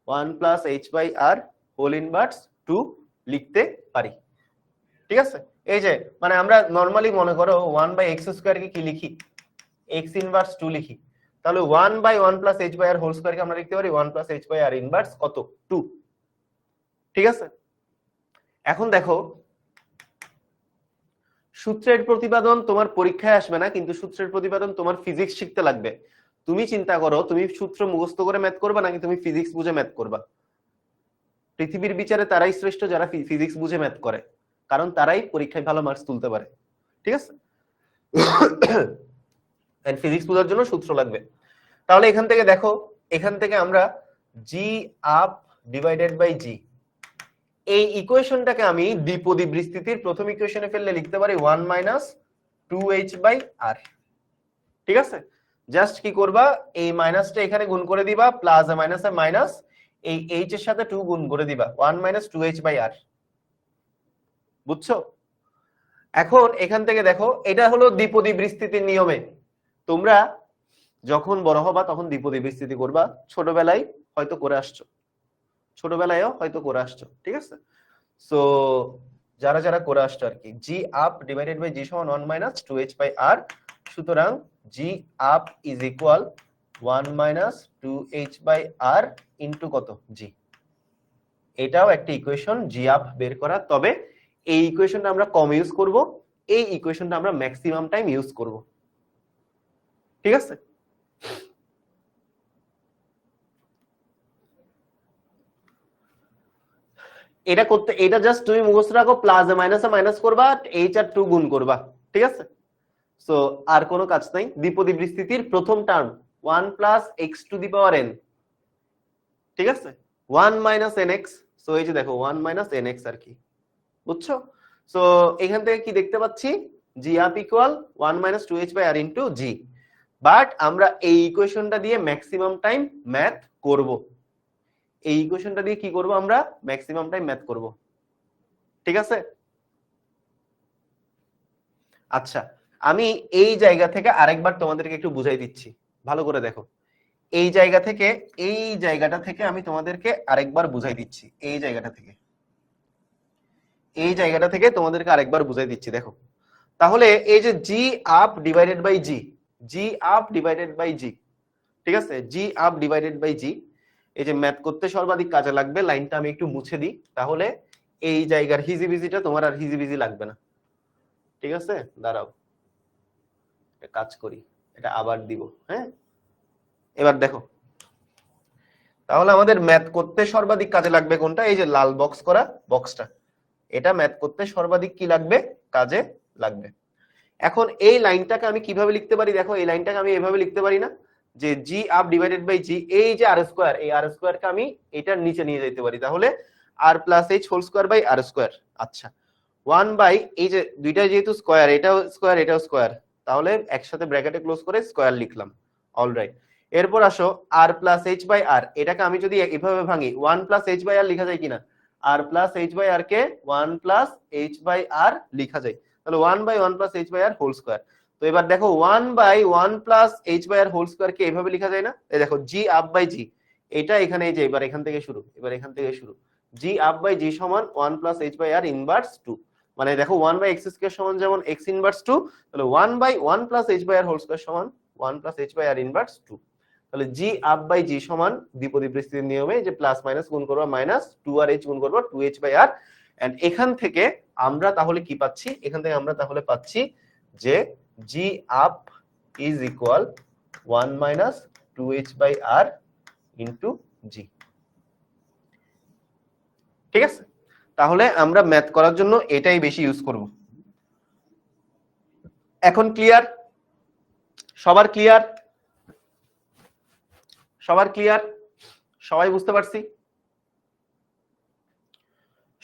1 plus H by R whole inverse 2 লিখতে পারি, ঠিক আছে। এই যে মানে আমরা নরমালি মনে করো 1 বাই এক্স স্কয়ার কে কি লিখি, এক্স ইনভার্স 2 লিখি, তাহলে 1 by 1 plus H by R whole square কে আমরা লিখতে পারি 1 plus H by R inverse কত 2, ঠিক আছে। এখন দেখো সূত্রের প্রতিপাদন তোমার পরীক্ষায় আসবে না, কিন্তু সূত্রের প্রতিপাদন তোমার ফিজিক্স শিখতে লাগবে। তুমি চিন্তা করো তুমি সূত্র মুখস্থ করে ম্যাথ করবা নাকি তুমি ফিজিক্স বুঝে ম্যাথ করবা? পৃথিবীর বিচারে তারাই শ্রেষ্ঠ যারা ফিজিক্স বুঝে ম্যাথ করে, কারণ তারাই পরীক্ষায় ভালো মার্কস তুলতে পারে, ঠিক আছে। এন্ড ফিজিক্স বোঝার জন্য সূত্র লাগবে। তাহলে এখান থেকে দেখো, এখান থেকে আমরা জি আপ ডিভাইডেড বাই জি, এই ইকুয়েশনটাকে আমি দ্বিপদী বিস্তৃতির প্রথম ইকুয়েশনে ফেললে লিখতে পারি 1 মাইনাস 2h বাই r, ঠিক আছে। জাস্ট কি করবা, এই মাইনাসটা এখানে গুণ করে দিবা, প্লাস এ মাইনাস এ মাইনাস, এই h এর সাথে 2 গুণ করে দিবা, 1 মাইনাস 2h বাই r, বুঝছো? এখন এখান থেকে দেখো এটা হলো দ্বিপদী বিস্তৃতির নিয়মে, তোমরা যখন বড় হবা তখন দ্বিপদী বিস্তৃতি করবা, ছোটবেলায় হয়তো করে আসছো, ছোটবেলায়ও হয়তো করে আসছো, ঠিক আছে। সো যারা যারা করে আসছো আর কি, জি আপ ডিভাইডেড বাই জি সমান 1 মাইনাস 2h বাই r, সুতরাং G up is equal 1 minus 2h by r into কত জি। এটাও একটা ইকুয়েশন জি আপ বের করা, তবে এই ইকুয়েশনটা আমরা কম ইউজ করব, এই ইকুয়েশনটা আমরা ম্যাক্সিমাম টাইম ইউজ করব, ঠিক আছে। এটা করতে, এটা জাস্ট তুমি মুখস্থ রাখো, প্লাস এ মাইনাস করবা, এইচ আর 2 গুণ করবা, ঠিক আছে। সো আর কোনো কাজ নাই। দ্বিপদী বিস্তৃতির প্রথম term 1 plus x to the power n, ঠিক আছে, 1 মাইনাস nx, সো এই যে দেখো 1 মাইনাস nx আর কি, বুঝছো? সো এখান থেকে কি দেখতে পাচ্ছি, g up equal 1 minus 2h by r into g, but আমরা এই ইকুয়েশনটা দিয়ে ম্যাক্সিমাম টাইম ম্যাথ করব, এই ইকুয়েশনটা দিয়ে কি করব, আমরা ম্যাক্সিমাম টাইম ম্যাথ করব, ঠিক আছে। আচ্ছা আমি এই জায়গা থেকে আরেকবার তোমাদেরকে একটু বুঝাই দিচ্ছি, ভালো করে দেখো, এই জায়গা থেকে, এই জায়গাটা থেকে আমি তোমাদেরকে আরেকবার বুঝাই দিচ্ছি, এই জায়গাটা থেকে, এই জায়গাটা থেকে তোমাদেরকে আরেকবার বুঝাই দিচ্ছি, দেখো। তাহলে এই যে G up divided by G, G up divided by G, ঠিক আছে, G up divided by G, এই যে ম্যাথ করতে সর্বাধিক কাজে লাগবে লাইনটা আমি একটু মুছে দিই, তাহলে এই জায়গার হিজিবিজিটা তোমার আর হিজিবিজি লাগবে না, ঠিক আছে। দাঁড়াও কাজ করি, এটা আবার দিব, হ্যাঁ। এবার দেখো, তাহলে আমাদের ম্যাথ করতে সর্বাধিক কাজে লাগবে কোনটা, এই যে লাল বক্স করা বক্সটা, এটা ম্যাথ করতে সর্বাধিক কি লাগবে, কাজে লাগবে। এখন এই লাইনটাকে আমি কিভাবে লিখতে পারি, দেখো এই লাইনটাকে আমি এভাবে লিখতে পারি না, যে G up divided by G, এই যে আর স্কয়ার, এই আর স্কয়ারকে আমি এটার নিচে নিয়ে যেতে পারি, তাহলে R plus H whole square by R square. আচ্ছা 1 বাই, এই যে দুইটা যেহেতু স্কয়ার, এটাও স্কয়ার এটাও স্কয়ার, তাহলে একসাথে ব্র্যাকেটে ক্লোজ করে স্কয়ার লিখলাম, অলরাইট। এরপর আসো আর প্লাস এইচ বাই আর, এটাকে আমি যদি এভাবে ভাঙি 1 প্লাস এইচ বাই আর লেখা যায় কিনা, আর প্লাস এইচ বাই আর কে 1 প্লাস এইচ বাই আর লেখা যায়, তাহলে 1 by 1 plus H by R whole square. তো এবার দেখো 1 by 1 plus H by R whole square কে এভাবে লেখা যায় না, এই দেখো জি আপ বাই জি, এটা এখানে, এই যে এবার এখান থেকে শুরু, এবার এখান থেকে শুরু, জি আপ বাই জি সমান 1 plus H by R inverse 2, মানে দেখো 1 বাই এক্স স্কয়ার সমান যেমন x ইনভার্স 2, তাহলে 1 by 1 plus H by R whole square সমান 1 plus H by R inverse 2। তাহলে জি আপ বাই জি সমান দ্বিপদী পরিস্থিতির নিয়মে যে প্লাস মাইনাস গুণ করবো মাইনাস 2r/h গুণ করবো 2h/r, এন্ড এখান থেকে আমরা তাহলে কি পাচ্ছি, এখান থেকে আমরা তাহলে পাচ্ছি যে G up is equal 1 minus 2h/r into G. ঠিক আছে, তাহলে আমরা ম্যাথ করার জন্য এটাই বেশি ইউজ করব। এখন ক্লিয়ার? সবার ক্লিয়ার? সবার ক্লিয়ার? সবাই বুঝতে পারছি?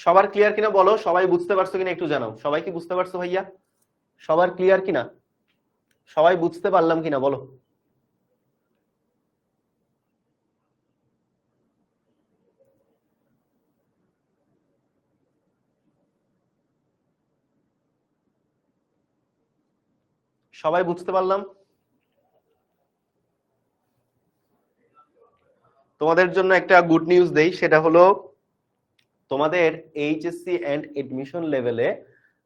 সবার ক্লিয়ার কিনা বলো, সবাই বুঝতে পারছো কিনা একটু জানাও। সবাই কি বুঝতে পারছো ভাইয়া? সবার ক্লিয়ার কিনা? সবাই বুঝতে পারলাম কিনা বলো। সবাই বুঝতে পারলাম? তোমাদের জন্য একটা গুড নিউজ দেই, সেটা হলো তোমাদের এইচএসসি এন্ড এডমিশন লেভেলে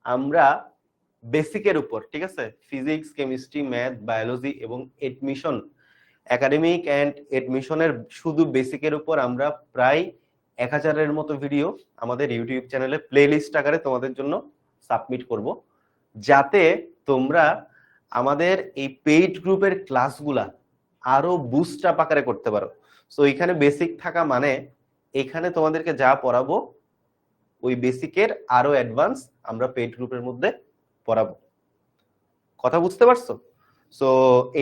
আমরা বেসিকের উপর, ঠিক আছে, ফিজিক্স, কেমিস্ট্রি, ম্যাথ, বায়োলজি এবং এডমিশন, একাডেমিক এন্ড এডমিশনের শুধু বেসিকের উপর আমরা প্রায় 1000-এর মতো ভিডিও আমাদের ইউটিউব চ্যানেলে প্লেলিস্ট আকারে তোমাদের জন্য সাবমিট করব, যাতে তোমরা আমাদের এই পেইড গ্রুপের ক্লাসগুলা আরো বুস্ট আপ আকারে করতে পারো। সো এখানে বেসিক থাকা মানে এখানে তোমাদেরকে যা পড়াবো ওই বেসিকের আরো অ্যাডভান্স আমরা পেইড গ্রুপের মধ্যে পড়াবো। কথা বুঝতে পারছো? সো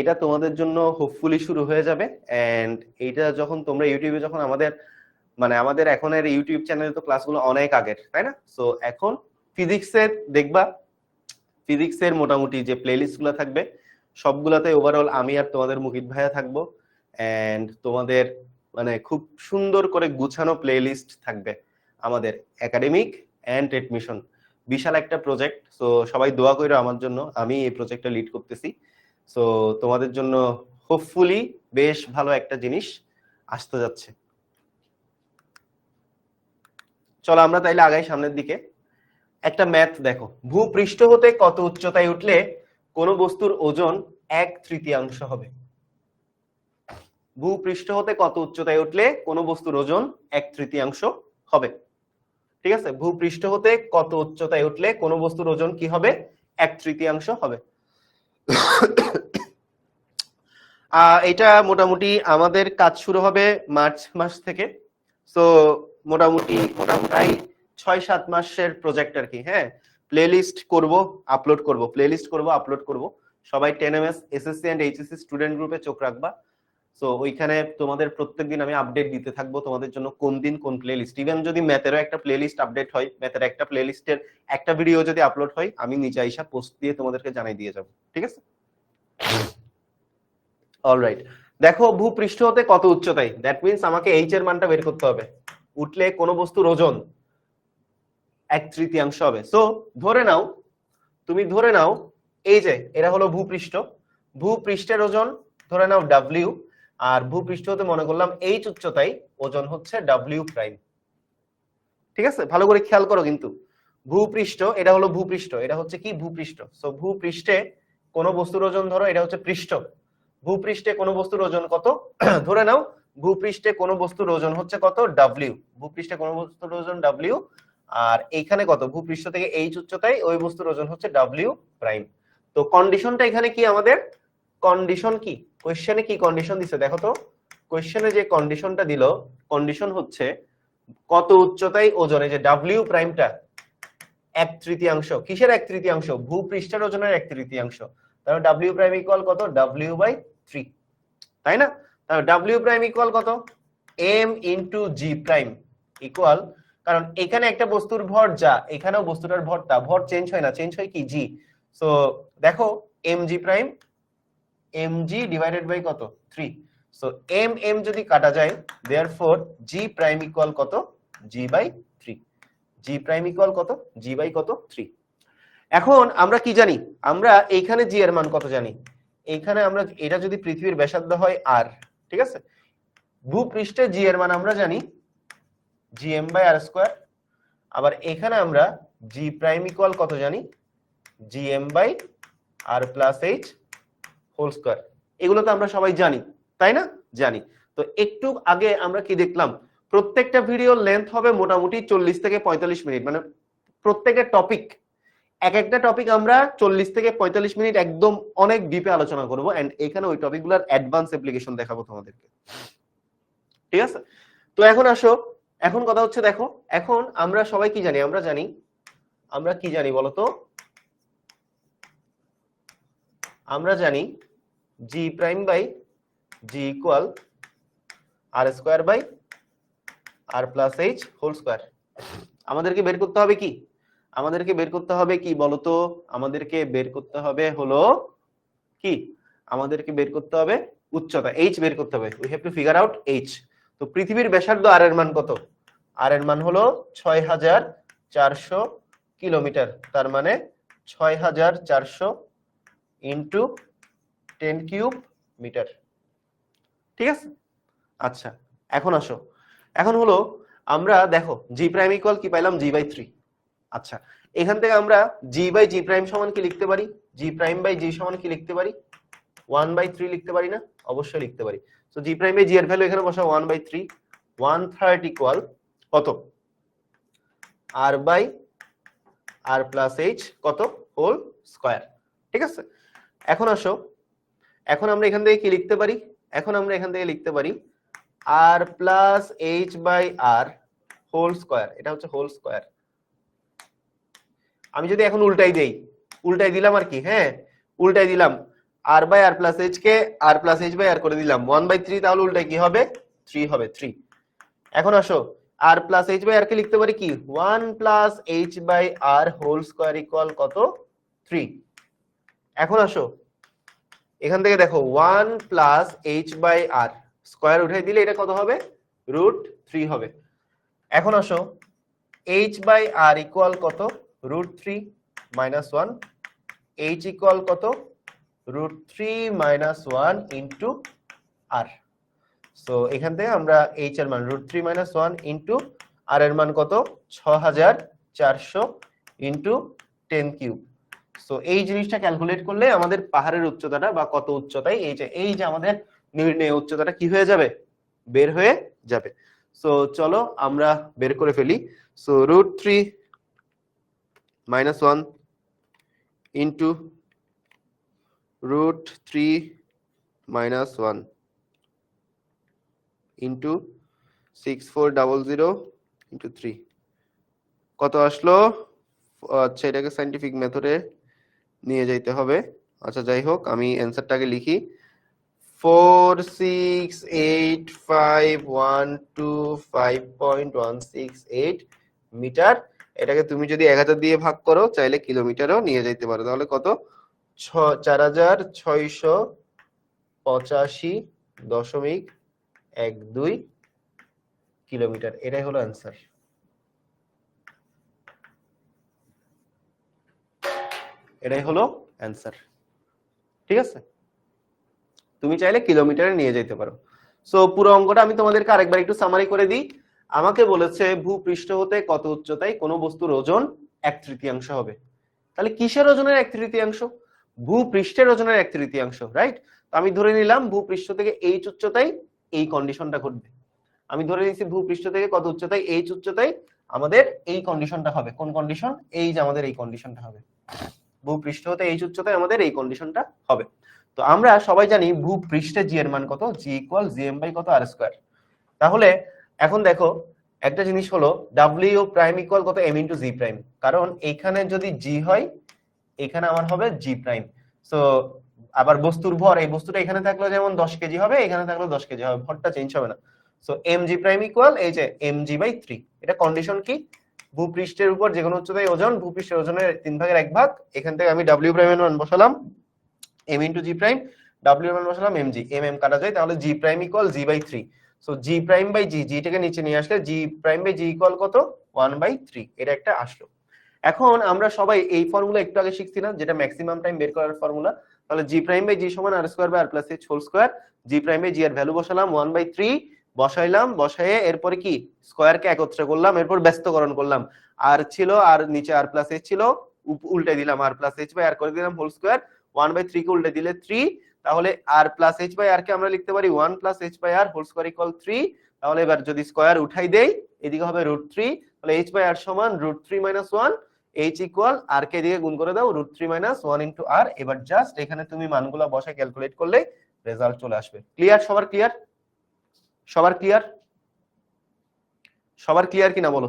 এটা তোমাদের জন্য হোপফুলি শুরু হয়ে যাবে, এন্ড এইটা যখন তোমরা ইউটিউবে যখন আমাদের এখনের ইউটিউব চ্যানেলে তো ক্লাসগুলো অনেক আগের, তাই না? সো এখন ফিজিক্সের দেখবা, ফিজিক্সের মোটামুটি যে প্লেলিস্ট গুলো থাকবে সবগুলাতে ওভারঅল আমি আর তোমাদের মুকিত ভাইয়া থাকবো, এন্ড তোমাদের খুব সুন্দর করে গুছানো প্লেলিস্ট থাকবে আমাদের একাডেমিক এন্ড এডমিশন। বিশাল একটা প্রজেক্ট, সো সবাই দোয়া কইরো আমার জন্য, আমি এই প্রজেক্টটা লিড করতেছি। সো তোমাদের জন্য হোপফুলি বেশ ভালো একটা জিনিস আসতে যাচ্ছে। চলো আমরা তাইলে আগাই সামনের দিকে। একটা ম্যাথ দেখো, ভূপৃষ্ঠ হতে কত উচ্চতায় উঠলে কোন বস্তুর ওজন 1/3 হবে? ভূপৃষ্ঠ হতে কত উচ্চতায় উঠলে কোন বস্তুর ওজন 1/3 হবে? ঠিক আছে, ভূপৃষ্ঠ হতে কত উচ্চতায় উঠলে কোন বস্তুর ওজন কি হবে? 1/3 হবে। এটা মোটামুটি আমাদের কাজ শুরু হবে মার্চ মাস থেকে। সো মোটামুটি 6-7 মাসের প্রজেক্ট আর কি। হ্যাঁ, প্লেলিস্ট করব, আপলোড করব, প্লেলিস্ট করব, আপলোড করব। সবাই 10ms SSC and HSC student গ্রুপে চোখ রাখবা। সো ওইখানে তোমাদের প্রত্যেকদিন আমি আপডেট দিতে থাকবো তোমাদের জন্য, কোন দিন কোন প্লেলিস্ট। ইভেন যদি ম্যাথেরও একটা প্লেলিস্ট আপডেট হয়, ম্যাথের একটা প্লেলিস্টের একটা ভিডিও যদি আপলোড হয়, আমি নিচে আইসা পোস্ট দিয়ে তোমাদেরকে জানাই দিয়ে যাব। ঠিক আছে, অলরাইট। দেখো, ভূপৃষ্ঠ হতে কত উচ্চতায়, দ্যাট মিন্স আমাকে এইচ এর মানটা বের করতে হবে। উঠলে কোন বস্তুর ওজন 1/3 হবে। সো তুমি ধরে নাও এই যে এটা হলো ভূপৃষ্ঠ, ভূপৃষ্ঠের ওজন ধরে নাও W, আর ভূপৃষ্ঠ হতে মনে করলাম এইচ উচ্চতায়, ওজন হচ্ছে W প্রাইম। ঠিক আছে, ভালো করে খেয়াল করো কিন্তু, ভূপৃষ্ঠ এটা হলো ভূপৃষ্ঠ, এটা হচ্ছে কি ভূপৃষ্ঠ। সো ভূপৃষ্ঠে কোন বস্তুর ওজন ধরো এটা হচ্ছে পৃষ্ঠ, ভূপৃষ্ঠে কোন বস্তুর ওজন কত? ধরে নাও ভূপৃষ্ঠে কোন বস্তুর ওজন হচ্ছে কত? W। ভূপৃষ্ঠে কোন বস্তুর ওজন W, আর এইখানে কত? ভূপৃষ্ঠ থেকে এইচ উচ্চতায় ওই বস্তুর ওজন হচ্ছে W প্রাইম। তো কন্ডিশনটা এখানে কি আমাদের? কন্ডিশন কি কোশ্চেনে কি কন্ডিশন দিছে দেখো তো। কোশ্চেনে যে কন্ডিশনটা দিল, কন্ডিশন হচ্ছে কত উচ্চতায় ওজনে যে W প্রাইমটা 1/3। কিসের 1/3? ভূপৃষ্ঠের ওজনের 1/3। তাহলে W প্রাইম ইকুয়াল কত? W/3, তাই না? তাহলে W প্রাইম ইকুয়াল কত? M into G prime equal, কারণ এখানে একটা বস্তুর ভর যা, এখানেও বস্তুটার ভর তা, ভর চেঞ্জ হয় না, চেঞ্জ হয় কি? G। সো দেখো mg prime, mg divided by কত? 3। সো m যদি কাটা যায়, देयरफॉर G প্রাইম ইকুয়াল কত? G/3। G প্রাইম ইকুয়াল কত? G/3। এখন আমরা কি জানি? আমরা এইখানে G এর মান কত জানি? এইখানে আমরা, এটা যদি পৃথিবীর ব্যাসার্ধ হয় r, ঠিক আছে, ভূপৃষ্ঠে G এর মান আমরা জানি gm/r²। আবার এখানে আমরা G প্রাইম ইকুয়াল কত জানি? gm/r+h whole square. এগুলো তো আমরা সবাই জানি, তাই না? জানি। তো একটু আগে আমরা কি দেখলাম, প্রত্যেকটা ভিডিওর লেন্থ হবে মোটামুটি 40 থেকে 45 মিনিট, মানে প্রত্যেকটা টপিক, এক একটা টপিক আমরা 40 থেকে 45 মিনিট একদম অনেক ডিপে আলোচনা করব, এন্ড এখানে ওই টপিকগুলোর অ্যাডভান্স অ্যাপ্লিকেশন দেখাবো তোমাদেরকে, ঠিক আছে? তো এখন আসো, এখন কথা হচ্ছে দেখো, এখন আমরা সবাই কি জানি, আমরা কি জানি বলতো, আমরা জানি G prime by G equal R square by R plus H whole square. আমাদেরকে বের করতে হবে কি, আমাদেরকে বের করতে হবে কি বলতো, আমাদেরকে বের করতে হবে হলো কি, আমাদেরকে বের করতে হবে উচ্চতা, এইচ বের করতে হবে, we have to figure out H. তো পৃথিবীর ব্যাসার্ধ আর এর মান কত, আর এর মান হলো 6400 কিলোমিটার, তার মানে 6400 ইন্টু 10 কিউব মিটার, ঠিক আছে? আচ্ছা, এখন আসো, এখন হলো আমরা দেখো জি প্রাইম ইকুয়াল কি পাইলাম, জি বাই 3। আচ্ছা, এখান থেকে আমরা জি বাই জি প্রাইম সমান কি লিখতে পারি, জি প্রাইম বাই জি সমান কি লিখতে পারি, 1/3 লিখতে পারি না? অবশ্যই লিখতে পারি। So G prime by G এর ভ্যালু এখানে বসাও 1/3, 1/3 ইকুয়াল কত, আর বাই আর প্লাস এইচ কত, হোল স্কয়ার, ঠিক আছে? এখন আসো, এখন আমরা এখান থেকে কি লিখতে পারি, এখন আমরা এখান থেকে লিখতে পারি R plus H by R whole square, এটা হচ্ছে হোল স্কয়ার। আমি যদি এখন উল্টাই দেই, উল্টাই দিলাম আর কি, হ্যাঁ উল্টাই দিলাম, R by R plus H কে R plus H by R করে দিলাম 1/3, তাহলে উল্টাই কি হবে, 3 হবে, 3। এখন আসো, আর প্লাস এইচ বাই আর কে লিখতে পারি কি 1 plus H by R whole square equal কত, 3। এখন আসো, এখান থেকে দেখো 1 প্লাস এইচ বাই আর স্কয়ার উঠাই দিলে এটা কত হবে, √3 হবে। এখন আসো, এইচ বাই আর ইকুয়াল কত, √3 মাইনাস 1, এইচ ইকুয়াল কত, √3 মাইনাস 1 ইন্টু আর। সো এখান থেকে আমরা এইচ এর মান √3 মাইনাস 1 ইন্টু আর এর মান কত, 6400 ইন্টু 10 কিউব। সো এই জিনিসটা ক্যালকুলেট করলে আমাদের পাহাড়ের উচ্চতাটা বা কত উচ্চতায় এই যে আমাদের নির্ণয় উচ্চতাটা কি হয়ে যাবে, বের হয়ে যাবে। সো চলো আমরা বের করে ফেলি। So √3 minus 1 into √3 minus 1 into 6400 into 3 কত আসলো, আচ্ছা এটাকে সাইন্টিফিক মেথডে নিয়ে যাইতে হবে। আচ্ছা যাই হোক, আমি অ্যান্সারটাকে লিখি, 4685125.168 মিটার। এটাকে তুমি যদি 1000 দিয়ে ভাগ করো, চাইলে কিলোমিটারও নিয়ে যাইতে পারো, তাহলে কত, 4685.12 কিলোমিটার। এটাই হলো অ্যান্সার, এটাই হলো অ্যান্সার, ঠিক আছে? তুমি চাইলে কিলোমিটারে নিয়ে যেতে পারো। সো পুরো অঙ্কটা আমি তোমাদেরকে আরেকবার একটু সামারি করে দিই। আমাকে বলেছে ভূপৃষ্ঠ হতে কত উচ্চতায় কোনো বস্তুর ওজন 1/3 হবে। তাহলে কিসের ওজনের 1/3? ভূপৃষ্ঠের ওজনের 1/3, রাইট? তো আমি ধরে নিলাম ভূপৃষ্ঠ থেকে এইচ উচ্চতায় এই কন্ডিশনটা ঘটবে। আমি ধরে নিয়েছি ভূপৃষ্ঠ থেকে কত উচ্চতায়, এইচ উচ্চতায় আমাদের এই কন্ডিশনটা হবে। কোন কন্ডিশন? এই যে আমাদের এই কন্ডিশনটা হবে, ভূপৃষ্ঠ হতে এইচ উচ্চতায় আমাদের এই কন্ডিশনটা হবে। তো আমরা সবাই জানি ভূপৃষ্ঠে জি এর মান কত, জি ইকুয়াল জিএম বাই কত, আর স্কয়ার। তাহলে এখন দেখো একটা জিনিস হলো, ডাব্লিউ প্রাইম ইকুয়াল কত, এম ইন্টু জি প্রাইম, কারণ এখানে যদি জি হয় এখানে আমার হবে জি প্রাইম। সো আবার বস্তুর ভর, এই বস্তুটা এখানে থাকলে যেমন 10 কেজি হবে, এখানে থাকলে 10 কেজি হবে, ভরটা চেঞ্জ হবে না। So m g prime equal এই যে এম জি বাই 3। এটা কন্ডিশন কি, ভূপৃষ্ঠের উপর যে কোনো উচ্চতায় ওজন, ভূপৃষ্ঠের ওজনের 3/1 এখান থেকে আমি ডাব্লিউ প্রাইমের মান বসালাম এম ইন্টু জি প্রাইম, ডাব্লিউ এর মান বসালাম এম জি, এম এম কাটা যায়, তাহলে G prime equal G by 3। So G prime by G, জিটাকে নিচে নিয়ে আসলে G prime by G equal কত, 1/3। এটা একটা আসলো। এখন আমরা সবাই এই ফর্মুলা একটু আগে শিখছি না, যেটা ম্যাক্সিমাম টাইম বের করার ফর্মুলা। তাহলে জি প্রাইম বাই জি সমান R square by R plus H whole square. G prime by G এর ভ্যালু বসালাম 1/3, বসাইলাম, বসায়ে এরপরে কি স্কয়ারকে একত্রে করলাম, এরপর ব্যস্তকরণ করলাম, আর ছিল আর নিচে আর প্লাস এইচ ছিল, উল্টে দিলাম আর প্লাস এইচ বাই আর করে দিলাম হোল স্কয়ার, 1/3 কে উল্টে দিলে 3, তাহলে r plus h by r কে আমরা লিখতে পারি 1 plus h by r whole square equal 3। তাহলে এবার যদি স্কয়ার উঠাই দেই এদিকে হবে √3, তাহলে h বাই r সমান √3 - 1, h ইকুয়াল r কে দিয়ে গুণ করে দাও √3 - 1 ইনটু r। এবার জাস্ট এখানে তুমি মানগুলো বসে ক্যালকুলেট করলে রেজাল্ট চলে আসবে। ক্লিয়ার? সবার ক্লিয়ার? সবার ক্লিয়ার? সবার ক্লিয়ার কিনা বলো?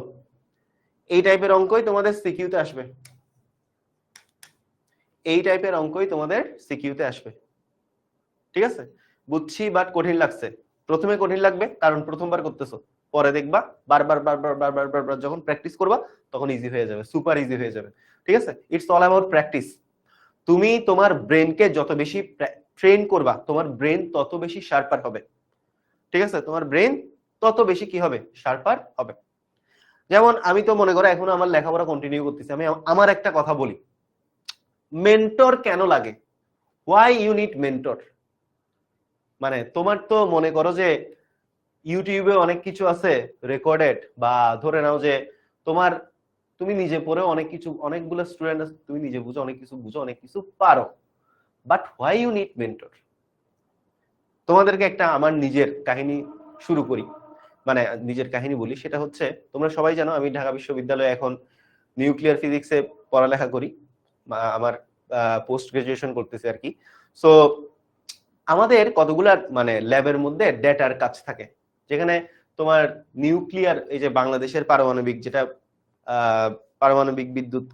এই টাইপের অঙ্কই তোমাদের সিকিউতে আসবে, এই টাইপের অঙ্কই তোমাদের সিকিউতে আসবে। ঠিক আছে? বুঝছি, বাট কঠিন লাগছে। প্রথমে কঠিন লাগবে কারণ প্রথমবার করতেছো, পরে দেখবা বারবার বারবার বারবার বারবার যখন প্র্যাকটিস করবা তখন ইজি হয়ে যাবে, সুপার ইজি হয়ে যাবে। ঠিক আছে? It's all about practice. তুমি তোমার ব্রেনকে যত বেশি ট্রেন করবা তোমার ব্রেন তত বেশি শার্পার হবে। ঠিক আছে? তোমার ব্রেন তত বেশি কি হবে? শার্পার হবে। যেমন আমি তো মনে করো এখন আমার লেখাপড়া কন্টিনিউ করতেছি, আমি আমার একটা কথা বলি, মেন্টর কেন লাগে? Why you need mentor? মানে তোমার তো মনে করো যে ইউটিউবে অনেক কিছু আছে রেকর্ডেড, বা ধরে নাও যে তোমার তুমি নিজে পড়ে অনেক কিছু, অনেকগুলো স্টুডেন্ট আছে, তুমি নিজে বুঝো অনেক কিছু, বুঝো অনেক কিছু পারো, but why you need mentor? তোমাদেরকে একটা আমার নিজের কাহিনী শুরু করি, মানে নিজের কাহিনী বলি। সেটা হচ্ছে তোমরা সবাই জানো আমি ঢাকা বিশ্ববিদ্যালয়ে এখন নিউক্লিয়ার ফিজিক্সে পড়ালেখা করি, আমার পোস্ট গ্রাজুয়েশন করতেছি আর কি। সো আমাদের কতগুলা মানে ল্যাবের মধ্যে ডেটার কাজ থাকে, যেখানে তোমার নিউক্লিয়ার, এই যে বাংলাদেশের পারমাণবিক যেটা পারমাণবিক বিদ্যুৎ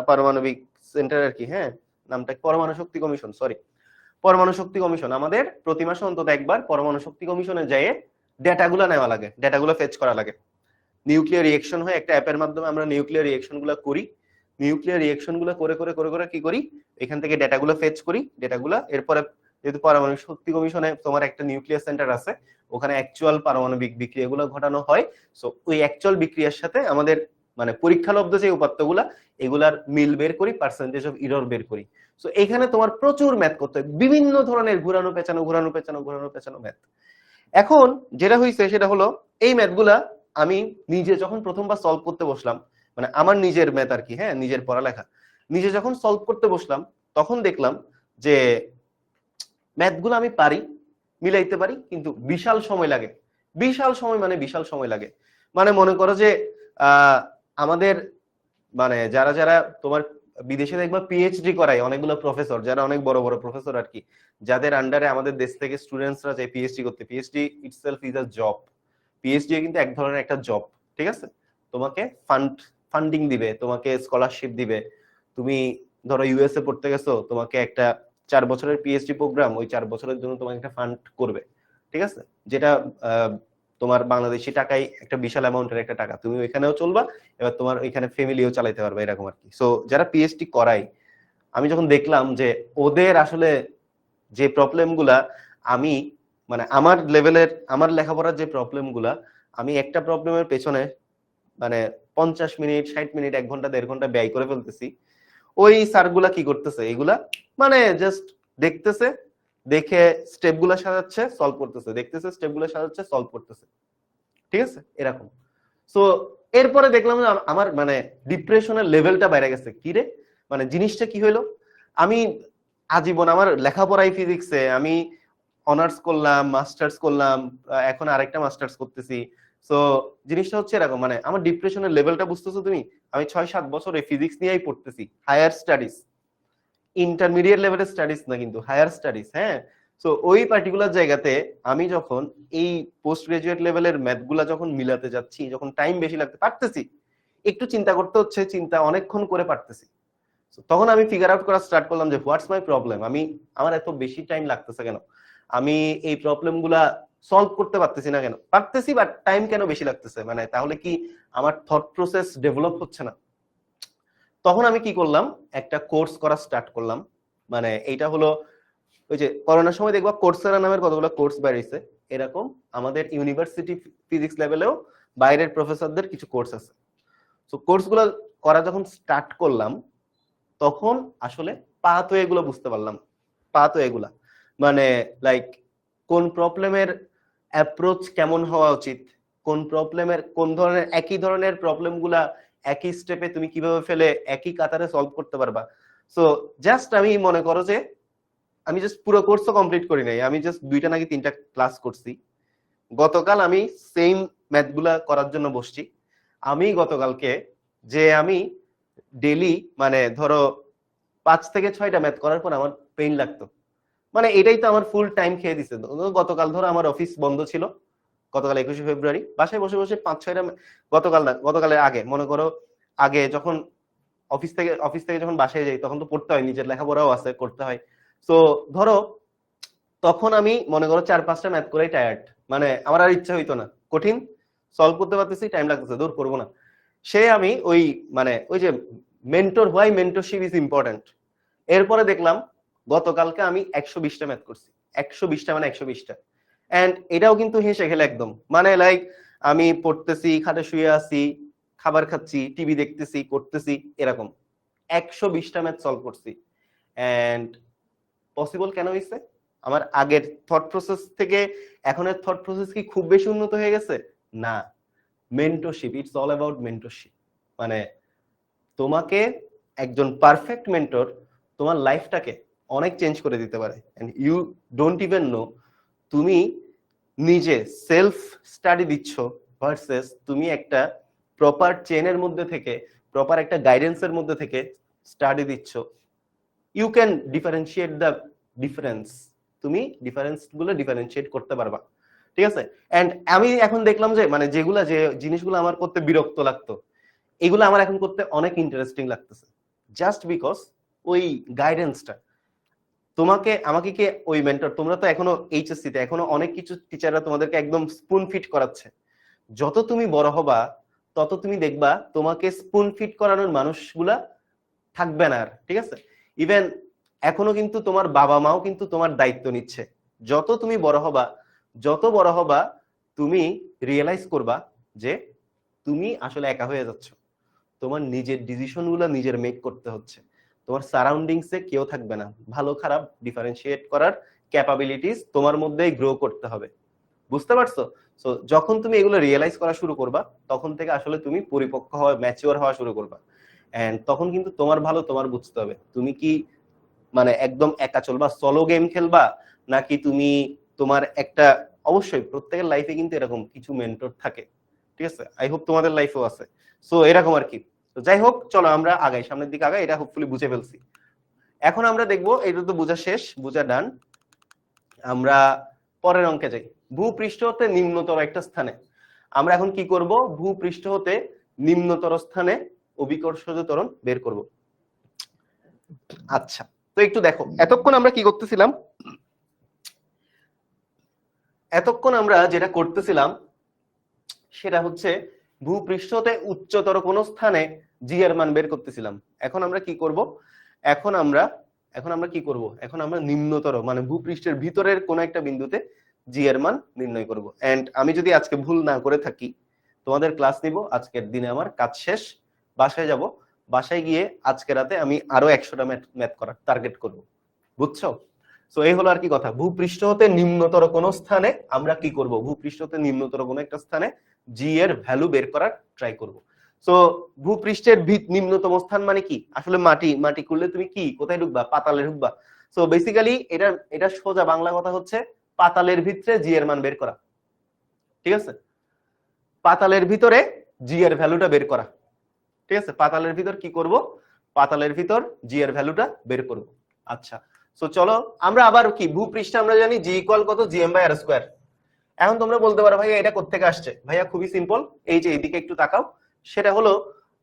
পারমাণবিক সেন্টার আর কি, হ্যাঁ নামটা পরমাণু শক্তি কমিশন, সরি পরমাণু শক্তি কমিশন, আমাদের প্রতি মাসে অন্তত একবার পরমাণু শক্তি কমিশনে যেয়ে ডেটাগুলো নেওয়া লাগে, ডেটাগুলো ফেচ করা লাগে। নিউক্লিয়ার রিঅ্যাকশন হয় একটা অ্যাপের মাধ্যমে, আমরা নিউক্লিয়ার রিঅ্যাকশন গুলো করি, নিউক্লিয়ার রিঅ্যাকশন গুলো করে করে করে করে কি করি, এখান থেকে ডেটাগুলো ফেচ করি, ডেটাগুলো এরপরে যেহেতু পারমাণবিক শক্তি কমিশনে তোমার একটা নিউক্লিয়ার সেন্টার আছে, ওখানে অ্যাকচুয়াল পারমাণবিক বিক্রিয়াগুলো ঘটানো হয়। সো ওই অ্যাকচুয়াল বিক্রিয়ার সাথে আমাদের মানে পরীক্ষালব্ধ যে উপাত্তগুলা এগুলার মিল বের করি, পার্সেন্টেজ অফ এরর বের করি। সো এখানে তোমার প্রচুর ম্যাথ করতে হয়, বিভিন্ন ধরনের ঘুরানো পেঁচানো ঘুরানো পেঁচানো ঘুরানো পেঁচানো ম্যাথ। এখন যেটা হয়েছে সেটা হলো এই ম্যাথগুলা আমি নিজে যখন প্রথমবার সলভ করতে বসলাম, মানে আমার নিজের ম্যাথ আর কি, হ্যাঁ নিজের পড়ালেখা, নিজে যখন সলভ করতে বসলাম তখন দেখলাম যে ম্যাথগুলো আমি পারি, মিলাইতে পারি, কিন্তু বিশাল সময় লাগে। বিশাল সময় মানে বিশাল সময় লাগে। মানে মনে করো যে আমাদের মানে যারা যারা তোমার বিদেশে দেখবা পিএইচডি করায় অনেকগুলো প্রফেসর, যারা অনেক বড় বড় প্রফেসর আর কি, যাদের আন্ডারে আমাদের দেশ থেকে স্টুডেন্টসরা যায় পিএইচডি করতে। PhD itself is a job, PhD কিন্তু এক ধরনের একটা জব। ঠিক আছে? তোমাকে ফান্ডিং দিবে, তোমাকে স্কলারশিপ দিবে। তুমি ধরো ইউএসএ পড়তে গেছো, তোমাকে একটা 4 বছরের পিএইচডি প্রোগ্রাম, ওই 4 বছরের জন্য তোমাকে একটা ফান্ড করবে। ঠিক আছে? যেটা তোমার বাংলাদেশি টাকায় একটা বিশাল অ্যামাউন্টের একটা টাকা, তুমি ওইখানেও চলবা, এবার তোমার ওইখানে ফ্যামিলিও চালাইতে পারবে, এরকম আর কি। সো যারা পিএইচডি করায়, আমি যখন দেখলাম যে ওদের আসলে যে প্রবলেম গুলা আমি মানে আমার লেভেলের আমার লেখাপড়ার যে প্রবলেম গুলা, আমি একটা প্রবলেমের পেছনে মানে 50 মিনিট 60 মিনিট 1 ঘন্টা 1.5 ঘন্টা ব্যয় করে ফেলতেছি, ওই স্যারগুলা কি করতেছে এগুলা মানে জাস্ট দেখতেছে, দেখে স্টেপগুলা সাজাচ্ছে সলভ করতেছে, দেখতেছে স্টেপগুলা সাজাচ্ছে সলভ করতেছে। ঠিক আছে? এরকম। সো এরপরে দেখলাম যে আমার মানে ডিপ্রেশনের লেভেলটা বাইরে গেছে। কি রে, মানে জিনিসটা কি হইলো, আমি আজীবন আমার লেখাপড়াই ফিজিক্সে, আমি অনার্স করলাম, মাস্টার্স করলাম, এখন আরেকটা মাস্টার্স করতেছি। সো জিনিসটা হচ্ছে এরকম, মানে আমার ডিপ্রেশনের লেভেলটা বুঝতেছো তুমি? আমি 6-7 বছর এই ফিজিক্স নিয়েই পড়তেছি, হায়ার স্টাডিজ, ইন্টারমিডিয়েট লেভেলের স্টাডিজ না কিন্তু হায়ার স্টাডিজ। হ্যাঁ, সো ওই পার্টিকুলার জায়গাতে আমি যখন এই পোস্ট গ্রাজুয়েট লেভেলের ম্যাথগুলা যখন মিলাতে যাচ্ছি, যখন টাইম বেশি লাগতে পারতেছি, একটু চিন্তা করতে হচ্ছে, চিন্তা অনেকক্ষণ করে পারতেছি, তখন আমি ফিগার আউট করা স্টার্ট করলাম যে হোয়াটস মাই প্রবলেম, আমার এত বেশি টাইম লাগতেছে কেন, আমি এই প্রবলেম গুলা সলভ করতে পারতেছি না কেন, পারতেছি বাট টাইম কেন বেশি লাগতেছে, মানে তাহলে কি আমার থট প্রসেস ডেভেলপ হচ্ছে না। তখন আমি কি করলাম, একটা কোর্স করা স্টার্ট করলাম। মানে এইটা হলো ওই যে করোনার সময় দেখবা কোর্সেরা নামের কতগুলো কোর্স বেরিয়েছে, এরকম আমাদের ইউনিভার্সিটি ফিজিক্স লেভেলেও বাইরের প্রফেসরদের কিছু কোর্স আছে। তো কোর্সগুলো করা যখন স্টার্ট করলাম তখন আসলে পাথওয়ে গুলো বুঝতে পারলাম। পাথওয়ে গুলা মানে লাইক কোন প্রবলেমের অ্যাপ্রোচ কেমন হওয়া উচিত, কোন প্রবলেমের কোন ধরনের একই ধরনের প্রবলেম গুলা একই স্টেপে তুমি কিভাবে ফেলে একই কাতারে সলভ করতে পারবা। সো জাস্ট আমি মনে করো যে আমি জাস্ট পুরো কোর্সও কমপ্লিট করি নাই, আমি জাস্ট 2টা নাকি 3টা ক্লাস করছি। গতকাল আমি সেম ম্যাথগুলা করার জন্য বসছি। আমি গতকালকে যে আমি ডেইলি মানে ধরো 5 থেকে 6টা ম্যাথ করার পর আমার পেইন লাগতো, মানে এটাই তো আমার ফুল টাইম খেয়ে দিছে। গতকাল ধরো আমার অফিস বন্ধ ছিল, গতকাল 21শে ফেব্রুয়ারি, বাসায় বসে বসে 5-6টা, গতকাল না গতকালের আগে মনে করো, আগে যখন অফিস থেকে যখন বাসায় যাই তখন তো পড়তে হয়, নিজের লেখাপড়াও আছে করতে হয়। তো ধরো তখন আমি মনে করো 4-5টা ম্যাথ করেই টায়ার্ড, মানে আমার আর ইচ্ছা হইতো না, কঠিন সলভ করতে পারতেছি, টাইম লাগতেছে, দূর করবো না। সে আমি ওই মানে ওই যে mentor, why mentorship is important, এরপরে দেখলাম গতকালকে আমি 120টা ম্যাথ করছি। 120টা মানে 120টা, এন্ড এটাও কিন্তু হেসে খেলে একদম, মানে লাইক আমি পড়তেছি, খাটে শুয়ে আছি, খাবার খাচ্ছি, টিভি দেখতেছি, করতেছি, এরকম 120টা ম্যাথ সলভ করছি। এন্ড পসিবল কেন হয়েছে? আমার আগের থট প্রসেস থেকে এখনের থট প্রসেস কি খুব বেশি উন্নত হয়ে গেছে? না, mentorship, it's all about mentorship. মানে তোমাকে একজন পারফেক্ট মেন্টর তোমার লাইফটাকে অনেক চেঞ্জ করে দিতে পারে, and you don't even know তুমি নিজে সেলফ স্টাডি দিচ্ছ ভার্সেস তুমি একটা প্রপার চেনের মধ্যে থেকে, প্রপার একটা গাইডেন্সের মধ্যে থেকে স্টাডি দিচ্ছ। You can differentiate the difference, তুমি ডিফারেন্স গুলো ডিফারেন্সিয়েট করতে পারবা, ঠিক আছে? এন্ড আমি এখন দেখলাম যে মানে যে জিনিসগুলো আমার করতে বিরক্ত লাগতো, এগুলো আমার এখন করতে অনেক ইন্টারেস্টিং লাগতেছে, জাস্ট বিকজ ওই গাইডেন্সটা আমাকে কে ওই মেন্টর। তোমরা তো এখনো এইচএসসি তে, এখনো অনেক কিছু টিচাররা তোমাদেরকে একদম স্পুন ফিট করাচ্ছে। যত তুমি বড় হবা তত তুমি দেখবা তোমাকে স্পুন ফিট করানোর মানুষগুলা থাকবে না আর, ঠিক আছে? ইভেন এখনো কিন্তু তোমার বাবা মাও কিন্তু তোমার দায়িত্ব নিচ্ছে। যত তুমি বড় হবা তুমি রিয়েলাইজ করবা যে তুমি আসলে একা হয়ে যাচ্ছ, তোমার নিজের ডিসিশন গুলো নিজের মেক করতে হচ্ছে, তোমার সারাউন্ডিংসে কেউ থাকবে না, ভালো খারাপ ডিফারেন্সিয়েট করার ক্যাপাবিলিটিস তোমার মধ্যেই গ্রো করতে হবে, বুঝতে পারছো? সো যখন তুমি এগুলো রিয়েলাইজ করা শুরু করবা তখন থেকে আসলে তুমি পরিপক্ক হওয়া, ম্যাচিওর হওয়া শুরু করবা। এন্ড তখন কিন্তু তোমার ভালো তোমার বুঝতে হবে, তুমি কি মানে একদম একা চলবা, সলো গেম খেলবা, নাকি তুমি তোমার একটা, অবশ্যই প্রত্যেকের লাইফে কিন্তু এরকম কিছু মেন্টর থাকে, ঠিক আছে? আই হোপ তোমাদের লাইফেও আছে। সো এরকম আর কি। তো যাই হোক, চলো আমরা আগাই, সামনের দিকে আগাই। এটা হোপফুলি বুঝে ফেলছি। এখন আমরা দেখবো, এটা তো বোঝা শেষ, বোঝা ডান। আমরা পরের অঙ্কে যাই। ভূপৃষ্ঠ হতে নিম্নতর একটা স্থানে আমরা এখন কি করব? ভূপৃষ্ঠ হতে নিম্নতর স্থানে অভিকর্ষজ ত্বরণ বের করব। আচ্ছা, তো একটু দেখো, এতক্ষণ আমরা কি করতেছিলাম? এতক্ষণ আমরা যেটা করতেছিলাম সেটা হচ্ছে ভূপৃষ্ঠ হতে উচ্চতর কোন স্থানে জি এর মান বের করতেছিলাম। এখন আমরা কি করব? এখন আমরা কি করব? এখন আমরা নিম্নতর মানে ভূপৃষ্ঠের ভিতরের কোন একটা বিন্দুতে জি এর মান নির্ণয় করব। এন্ড আমি যদি আজকে ভুল না করে থাকি, তোমাদের ক্লাস নিব, আজকের দিনে আমার কাজ শেষ, বাসায় যাব, বাসায় গিয়ে আজকে রাতে আমি আরো 100টা ম্যাথ করার টার্গেট করব, বুঝছো? সো এই হলো আর কি কথা। ভূপৃষ্ঠ হতে নিম্নতর কোন স্থানে আমরা কি করব? ভূপৃষ্ঠ হতে নিম্নতর কোন একটা স্থানে জি এর ভ্যালু বের করার ট্রাই করব। সো ভূপৃষ্ঠের নিম্নতম স্থান মানে কি? আসলে মাটি খুললে তুমি কি কোথায় ঢুকবা? পাতালে ঢুকবা। সো বেসিক্যালি এটা সোজা বাংলা কথা হচ্ছে পাতালের ভিতরে জি এর মান বের করা, ঠিক আছে? পাতালের ভিতরে জি এর ভ্যালুটা বের করা, ঠিক আছে? পাতালের ভিতর কি করব? পাতালের ভিতর জি এর ভ্যালুটা বের করব। আচ্ছা, সো চলো আমরা আবার কি, ভূপৃষ্ঠে আমরা জানি জি ইকুয়াল কত? G M by R square. এখন তোমরা বলতে পারো ভাইয়া এটা কোত্থেকে আসছে? ভাইয়া খুবই সিম্পল, এই যে এদিকে একটু তাকাও। সেটা হলো,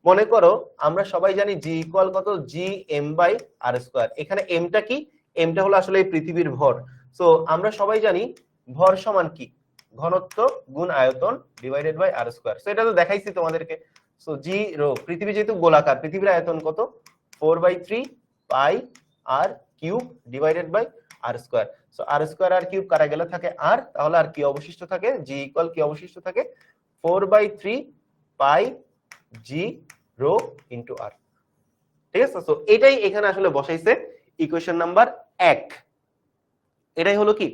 মনে করো আমরা সবাই জানি জি ইকুয়াল কত? G M by R square. এখানে এমটা কি? এমটা হলো আসলে এই পৃথিবীর ভর। সো আমরা সবাই জানি ভর সমান কি? ঘনত্ব গুণ আয়তন divided by R square. So এটা তো দেখাইছি তোমাদেরকে। সো জি রো, পৃথিবী যেহেতু গোলাকার, পৃথিবীর আয়তন কত? 4/3 pi R cube divided by R square. So R square R cube কাটা গেলে থাকে আর, তাহলে আর কি অবশিষ্ট থাকে? জি ইকুয়াল কি অবশিষ্ট থাকে? 4/3 পাই জি রো ইনটু আর, ঠিক আছে? সো এটাই এখানে আসলে বসাইছে ইকুয়েশন নাম্বার 1। এটাই হলো কি?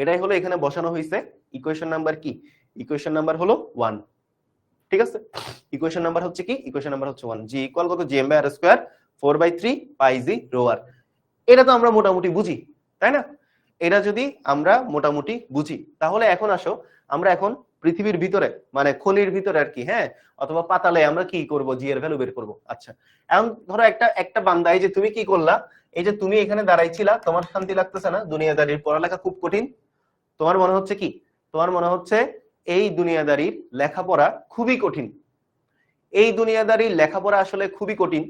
এটাই হলো এখানে বসানো হয়েছে ইকুয়েশন নাম্বার কি? ইকুয়েশন নাম্বার হলো 1, ঠিক আছে? ইকুয়েশন নাম্বার হচ্ছে কি? ইকুয়েশন নাম্বার হচ্ছে 1। জি ইকুয়াল কত? G M by R square 4/3 pi G rho R. এটা তো আমরা মোটামুটি বুঝি, তাই না? এটা যদি আমরা মোটামুটি বুঝি, তাহলে এখন আসো আমরা এখন পৃথিবীর ভিতরে মানে খনির ভিতরে আর কি, হ্যাঁ, অথবা পাতালে আমরা কি করব, জি এর ভ্যালু বের করব। আচ্ছা, এখন ধরো একটা বান্দা, এই যে তুমি কি করলা, এই যে তুমি এখানে দাঁড়াইছিলা, তোমার শান্তি লাগতেছে না? দুনিয়াদারির পড়ালেখা খুব কঠিন, তোমার মনে হচ্ছে কি, তোমার মনে হচ্ছে এই দুনিয়াদারির লেখাপড়া খুবই কঠিন, এই দুনিয়াদারির লেখাপড়া আসলে খুবই কঠিন।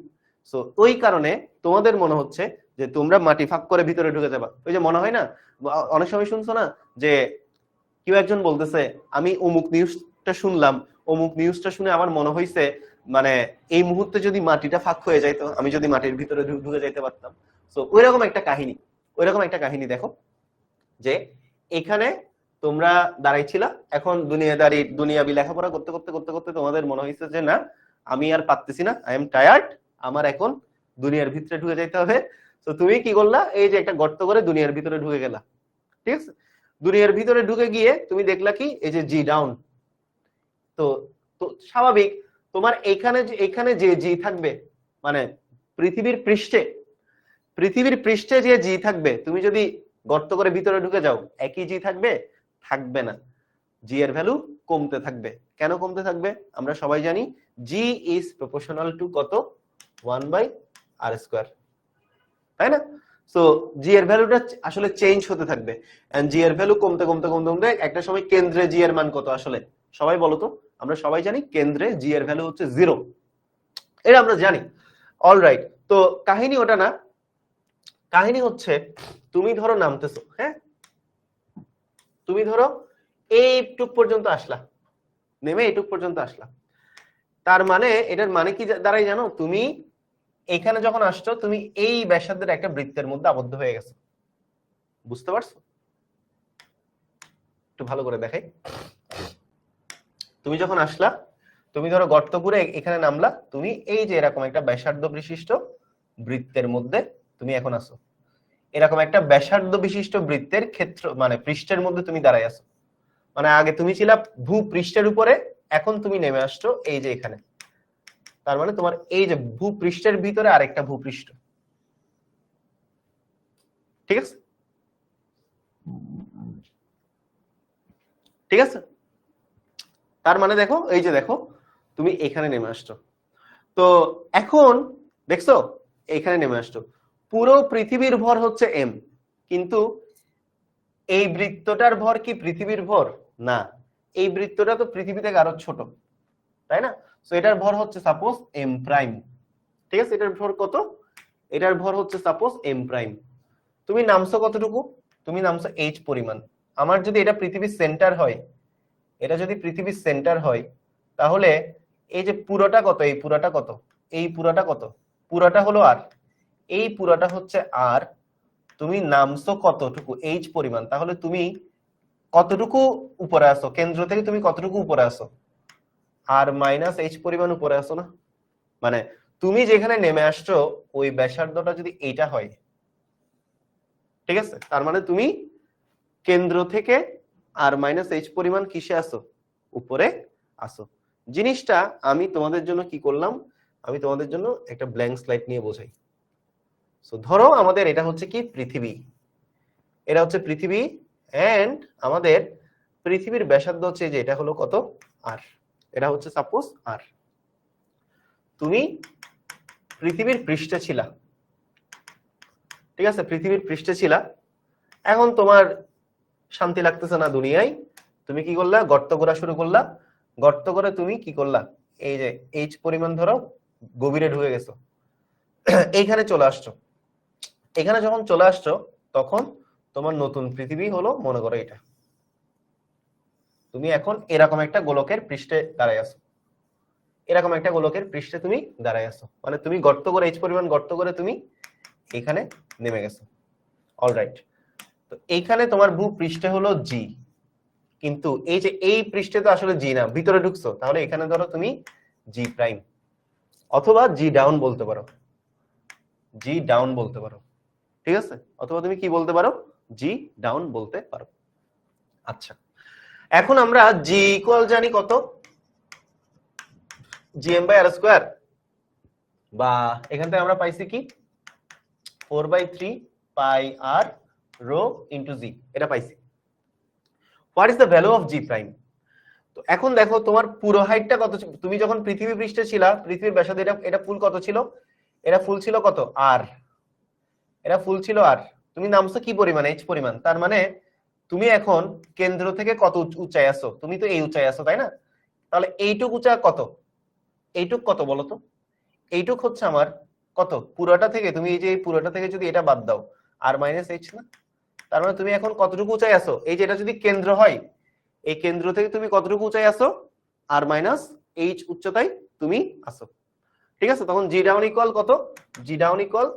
সো ওই কারণে তোমাদের মনে হচ্ছে যে তোমরা মাটি ফাঁক করে ভিতরে ঢুকে যাবা। ওই যে মনে হয় না, অনেক সময় শুনছো না যে কেউ একজন বলতেছে আমি অমুক নিউজটা শুনলাম, অমুক নিউজটা শুনে আমার মনে হয়েছে মানে এই মুহূর্তে যদি মাটিটা ফাঁক হয়ে যাইতো, আমি যদি মাটির ভিতরে ঢুকে যাইতে পারতাম। সো ওইরকম একটা কাহিনী, ওইরকম একটা কাহিনী দেখো যে এখানে তোমরা দাঁড়াইছিলা, এখন দুনিয়াবি লেখাপড়া করতে করতে করতে করতে তোমাদের মনে হয়েছে যে না, আমি আর পারতেছি না, আই এম টায়ার্ড, আমার এখন দুনিয়ার ভিতরে ঢুকে যাইতে হবে। তো তুমি কি করলা, এই যে একটা গর্ত করে দুনিয়ার ভিতরে ঢুকে গেলা, ঠিক আছে? দুনিয়ার ভিতরে ঢুকে গিয়ে তুমি দেখলা কি, এই যে জি ডাউন। তো তো স্বাভাবিক, তোমার এখানে যে জি থাকবে, মানে পৃথিবীর পৃষ্ঠে যে জি থাকবে, তুমি যদি গর্ত করে ভিতরে ঢুকে যাও, একই জি থাকবে? থাকবে না, জি এর ভ্যালু কমতে থাকবে। কেন কমতে থাকবে? আমরা সবাই জানি জি ইজ প্রপোর্শনাল টু কত, 1/r², তাই না? সো জি এর ভ্যালুটা আসলে চেঞ্জ হতে থাকবে, এন্ড জি এর ভ্যালু কমতে কমতে কমতে কমতে একটা সময় কেন্দ্রে জি এর মান কত আসলে সবাই বলো তো? আমরা সবাই জানি কেন্দ্রে জি এর ভ্যালু হচ্ছে 0, এটা আমরা জানি। অলরাইট, তো কাহিনী ওটা না, কাহিনী হচ্ছে তুমি ধরো নামতেছো, হ্যাঁ, তুমি ধরো এইটুক পর্যন্ত আসলা, নেমে এইটুক পর্যন্ত আসলা, তার মানে এটার মানে কি দাঁড়াই জানো? তুমি এখানে যখন আসছো, তুমি এই ব্যাসার্ধের একটা বৃত্তের মধ্যে আবদ্ধ হয়ে গেছো, বুঝতে পারছো? একটু ভালো করে দেখাই। তুমি যখন আসলা, তুমি ধরো গর্ত করে এখানে নামলা, তুমি এই যে এরকম একটা ব্যাসার্ধ বিশিষ্ট বৃত্তের মধ্যে তুমি এখন আসো, এরকম একটা ব্যাসার্ধ বিশিষ্ট বৃত্তের ক্ষেত্র মানে পৃষ্ঠের মধ্যে তুমি দাঁড়াই আছো। মানে আগে তুমি ছিলা ভূপৃষ্ঠের উপরে, এখন তুমি নেমে আসছো এই যে এখানে। তার মানে তোমার এই যে ভূপৃষ্ঠের ভিতরে আরেকটা ভূপৃষ্ঠ, ঠিক আছে? ঠিক আছে, তার মানে দেখো, এই যে দেখো তুমি এখানে নেমে আসছো, তো এখন দেখছো এখানে নেমে আসছো, পুরো পৃথিবীর ভর হচ্ছে এম, কিন্তু এই বৃত্তটার ভর কি পৃথিবীর ভর? না, এই বৃত্তটা তো পৃথিবী থেকে আরো ছোট, তাই না? সো এটার ভর হচ্ছে সাপোজ এম প্রাইম, ঠিক আছে? এটার ভর কত? এটার ভর হচ্ছে সাপোজ এম প্রাইম। তুমি নামছো কতটুকু? তুমি নামছো এইচ পরিমাণ। আমার যদি এটা পৃথিবীর সেন্টার হয়, এটা যদি পৃথিবীর সেন্টার হয়, তাহলে এই যে পুরোটা কত, এই পুরোটা কত, এই পুরোটা কত, পুরোটা হলো আর, এই পুরোটা হচ্ছে আর, তুমি নামছো কতটুকু, এইচ পরিমাণ, তাহলে তুমি কতটুকু উপরে আসো, কেন্দ্র থেকে তুমি কতটুকু উপরে আসো? আর মাইনাস এইচ পরিমাণ উপরে আসো না? মানে তুমি যেখানে নেমে আসছো ওই ব্যাসার্ধটা যদি এইটা হয়, ঠিক আছে, তার মানে তুমি কেন্দ্র থেকে আর মাইনাস এইচ পরিমাণ কিসে আসো? উপরে আসো। জিনিসটা আমি তোমাদের জন্য কি করলাম, আমি তোমাদের জন্য একটা ব্ল্যাঙ্ক স্লাইড নিয়ে বোঝাই। সো ধরো আমাদের এটা হচ্ছে কি পৃথিবী, এটা হচ্ছে পৃথিবী, এন্ড আমাদের পৃথিবীর ব্যাসার্ধ হচ্ছে যে এটা হলো কত, আর, এটা হচ্ছে সাপোজ আর। তুমি পৃথিবীর পৃষ্ঠে ছিলা, ঠিক আছে, পৃথিবীর পৃষ্ঠে ছিলা, এখন তোমার শান্তি লাগতেছে না দুনিয়ায়, তুমি কি করলা, গর্ত করা শুরু করলা, গর্ত করে তুমি কি করলা, এই যে এইচ পরিমাণ ধরো গভীরে ঢুকে গেছো, এইখানে চলে আসছো। এখানে যখন চলে আসছো, তখন তোমার নতুন পৃথিবী হলো, মনে করো এটা, তুমি এখন এরকম একটা গোলকের পৃষ্ঠে দাঁড়ায় আছো, এরকম একটা গোলকের পৃষ্ঠে তুমি দাঁড়ায় আছো, মানে তুমি গর্ত করে এইচ পরিমাণ গর্ত করে তুমি এখানে নেমে গেছো। অলরাইট, তো এইখানে তোমার ভূপৃষ্ঠে হলো জি, কিন্তু এই যে এই পৃষ্ঠে তো আসলে জি না, ভিতরে ঢুকছো, তাহলে এখানে ধরো তুমি জি প্রাইম, অথবা জি ডাউন বলতে পারো, জি ডাউন বলতে পারো, ঠিক আছে? অথবা তুমি কি বলতে পারো, জি ডাউন বলতে পারো। আচ্ছা, এখন আমরা জি ইকুয়াল জানি কত, জিএম বাই আর স্কোয়ার, বা এখান থেকে আমরা পাইছি কি 4/3 পাই আর রো ইন্টু জি, এটা পাইছি। What is the value of G prime? তো এখন দেখো তোমার পুরো হাইটটা কত, তুমি যখন পৃথিবী পৃষ্ঠে ছিলা, পৃথিবীর ব্যাসার্ধ এটা ফুল কত ছিল? এটা ফুল ছিল কত? আর। এটা ফুল ছিল আর। তুমি নামছো কি পরিমাণ? এইচ পরিমাণ। তার মানে তুমি এখন কেন্দ্র থেকে কত উচ্চায় আছো? তুমি তো এই উচ্চায় আছো, তাই না? তাহলে এইটুক উচ্চা কত? এইটুক কত বলো তো? এইটুক হচ্ছে আমার কত? পুরোটা থেকে, তুমি এই যে পুরোটা থেকে যদি এটা বাদ দাও, আর মাইনাস এইচ না? তার মানে তুমি এখন কতটুকু উচ্চায় আছো? এই যে এটা যদি কেন্দ্র হয়, এই কেন্দ্র থেকে তুমি কতটুকু উচ্চায় আছো? আর মাইনাস এইচ উচ্চতায় তুমি আছো। ঠিক আছে? তখন জি ডাউন ইকুয়াল কত? G down equal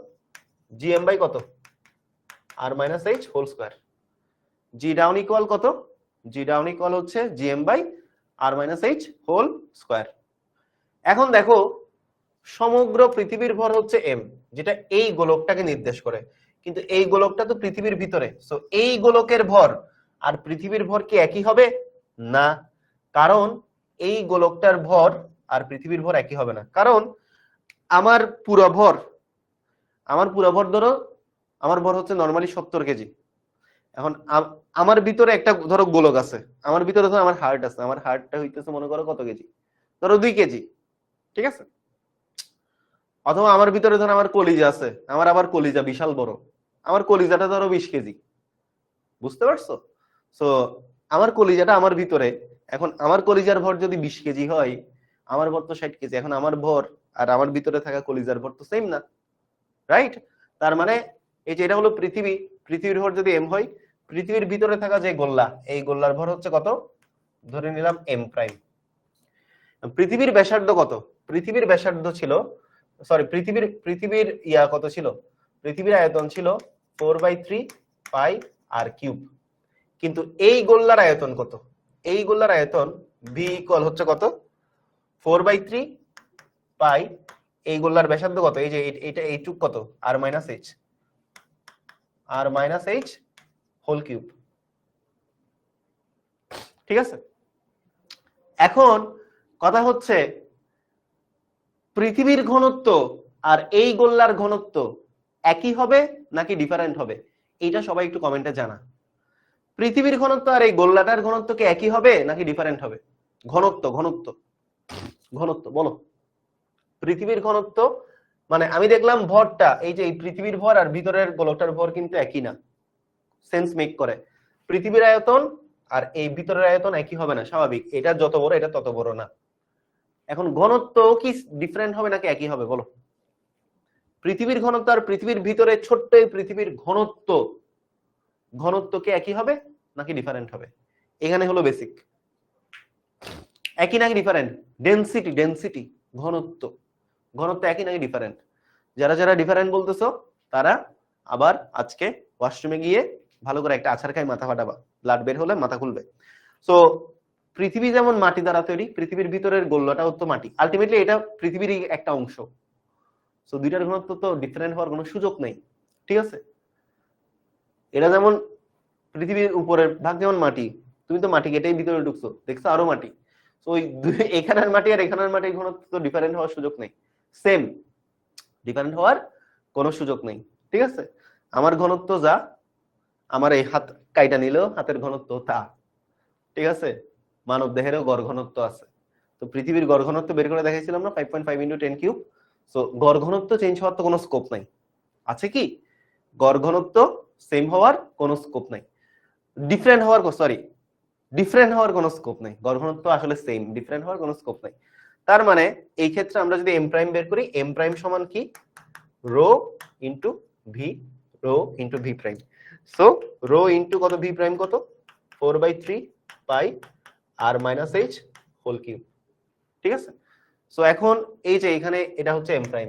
G M by কত? R minus H whole square. G down equal কত? জি ডাউন ইকুয়াল হচ্ছে G M by R minus H whole square. এখন দেখো সমগ্র পৃথিবীর ভর হচ্ছে এম, যেটা এই গোলকটাকে নির্দেশ করে, কিন্তু এই গোলকটা তো পৃথিবীর ভিতরে। সো এই গোলকের ভর আর পৃথিবীর ভর কি একই হবে? না, কারণ এই গোলকটার ভর আর পৃথিবীর ভর একই হবে না। কারণ আমার পুরো ভর ধরো, আমার ভর হচ্ছে নরমালি 70 কেজি। এখন আমার ভিতরে একটা ধরো গোলক আছে, আমার ভিতরে ধরো আমার হার্ট আছে, আমার হার্টটা হইতেছে মনে করো কত কেজি? ধরো 2 কেজি। ঠিক আছে? অথবা আমার ভিতরে ধরো আমার কলিজা আছে, আমার আবার কলিজা বিশাল বড়, আমার কলিজাটা ধরো 20 কেজি। বুঝতে পারছো? সো আমার কলিজাটা আমার ভিতরে, এখন আমার কলিজার ভর যদি 20 কেজি হয়, আমার ভর তো 60 কেজি। এখন আমার ভর আর আমার ভিতরে থাকা কলিজার ভর তো সেম না, রাইট? তার মানে এই যে এটা হলো পৃথিবী, পৃথিবীর ভর যদি এম হয়, পৃথিবীর ভিতরে থাকা যে গোল্লা, এই গোল্লার ভর হচ্ছে কত? ধরে নিলাম এম প্রাইম। পৃথিবীর ব্যাসার্ধ কত? পৃথিবীর ব্যাসার্ধ ছিল, সরি, পৃথিবীর ইয়া কত ছিল? পৃথিবীর আয়তন ছিল 4/3 পাই আর কিউব। কিন্তু এই গোল্লার আয়তন কত? এই গোল্লার আয়তন ভি ইকুয়াল হচ্ছে কত? 4/3 পাই। এই গোল্লার ব্যাসার্ধ কত? এই যে এটা এইটুক কত? আর মাইনাস এইচ, আর মাইনাস এইচ হোল কিউব। ঠিক আছে? এখন কথা হচ্ছে পৃথিবীর ঘনত্ব আর এই গোল্লার ঘনত্ব একই হবে নাকি ডিফারেন্ট হবে? এইটা সবাই একটু কমেন্টে জানা। পৃথিবীর ঘনত্ব আর এই গোল্লাটার ঘনত্ব কি একই হবে নাকি ডিফারেন্ট হবে? ঘনত্ব ঘনত্ব ঘনত্ব বলো। পৃথিবীর ঘনত্ব মানে আমি দেখলাম ভরটা, এই যে এই পৃথিবীর ভর আর ভিতরের গোলকটার ভর কিন্তু একই না, সেন্স মেক করে। পৃথিবীর আয়তন আর এই ভিতরের আয়তন একই হবে না, স্বাভাবিক। এটা যত বড় এটা তত বড় না। এখন ঘনত্ব কি ডিফারেন্ট হবে নাকি একই হবে বলো? পৃথিবীর ঘনত্ব আর পৃথিবীর ভিতরে ছোট্ট এই পৃথিবীর ঘনত্ব, ঘনত্ব কি একই হবে নাকি ডিফারেন্ট হবে? এখানে হলো বেসিক। একই নাকি ডিফারেন্ট? ডেনসিটি, ডেনসিটি, ঘনত্ব, ঘনত্ব একই নাকি ডিফারেন্ট? যারা যারা ডিফারেন্ট বলতেছো তারা আবার আজকে ওয়াশরুমে গিয়ে ভালো করে একটা আছাড় খাই মাথা ফাটাবা, ব্লাড বের হলে মাথা খুলবে। সো পৃথিবী যেমন মাটি দ্বারা তৈরি, পৃথিবীর ভিতরের গোল্লাটাও তো মাটি, আলটিমেটলি এটা পৃথিবীরই একটা অংশ। সো দুইটার ঘনত্ব তো ডিফারেন্ট হওয়ার কোনো সুযোগ নেই। ঠিক আছে? এটা যেমন পৃথিবীর উপরের ভাগ যেমন মাটি, তুমি তো মাটি কেটেই ভিতরে ঢুকছো, দেখছো আরো মাটি। তো ওই এখানের মাটি আর এখানের মাটির ঘনত্ব তো ডিফারেন্ট হওয়ার সুযোগ নেই, সেম, ডিফারেন্ট হওয়ার কোনো সুযোগ নেই। ঠিক আছে? আমার ঘনত্ব যা, আমার এই হাত কাইটা নিলেও হাতের ঘনত্ব তা। ঠিক আছে? মানব দেহেরও গড় ঘনত্ব আছে। তো পৃথিবীর গড় ঘনত্ব বের করে দেখাইছিলাম না 5.5 × 10³। সো গড় ঘনত্ব চেঞ্জ হওয়ার তো কোনো স্কোপ নাই, আছে কি? গড় ঘনত্ব সেম হওয়ার কোনো স্কোপ নাই, ডিফারেন্ট হওয়ার, সরি, ডিফারেন্ট হওয়ার কোনো স্কোপ নাই। গড় ঘনত্ব আসলে সেম, ডিফারেন্ট হওয়ার কোনো স্কোপ নাই। তার মানে এই ক্ষেত্রে আমরা যদি এম প্রাইম বের করি, এম প্রাইম সমান কি? Rho into V, rho into V prime. So rho into কত? ভি প্রাইম কত? 4/3 pi R minus H whole cube. ঠিক আছে? সো এখন এই যে এখানে এটা হচ্ছে এম প্রাইম,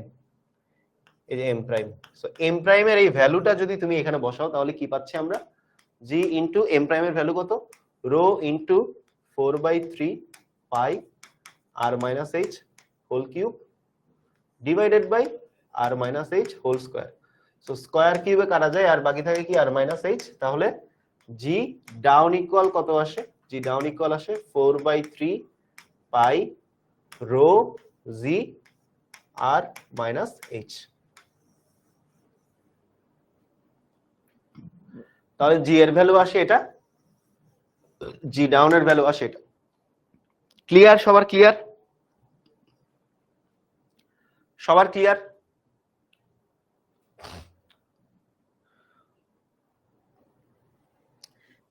এই যে এম প্রাইম। সো এম প্রাইমের এই ভ্যালুটা যদি তুমি এখানে বসাও তাহলে কি পাচ্ছি আমরা? জি ইনটু এম প্রাইমের ভ্যালু কত? Rho into 4/3 pi R minus H whole cube divided by R minus H whole square. So square কিউবে কাটা যায় আর বাকি থাকে কি? R minus H. তাহলে জি ডাউন ইকুয়াল কত আসে? জি ডাউন ইকুয়াল আসে 4/3 pi rho G R minus H. তাহলে জি এর ভ্যালু আসে এটা, জি ডাউন এর ভ্যালু আসে এটা। ক্লিয়ার? সবার ক্লিয়ার? সবার ক্লিয়ার?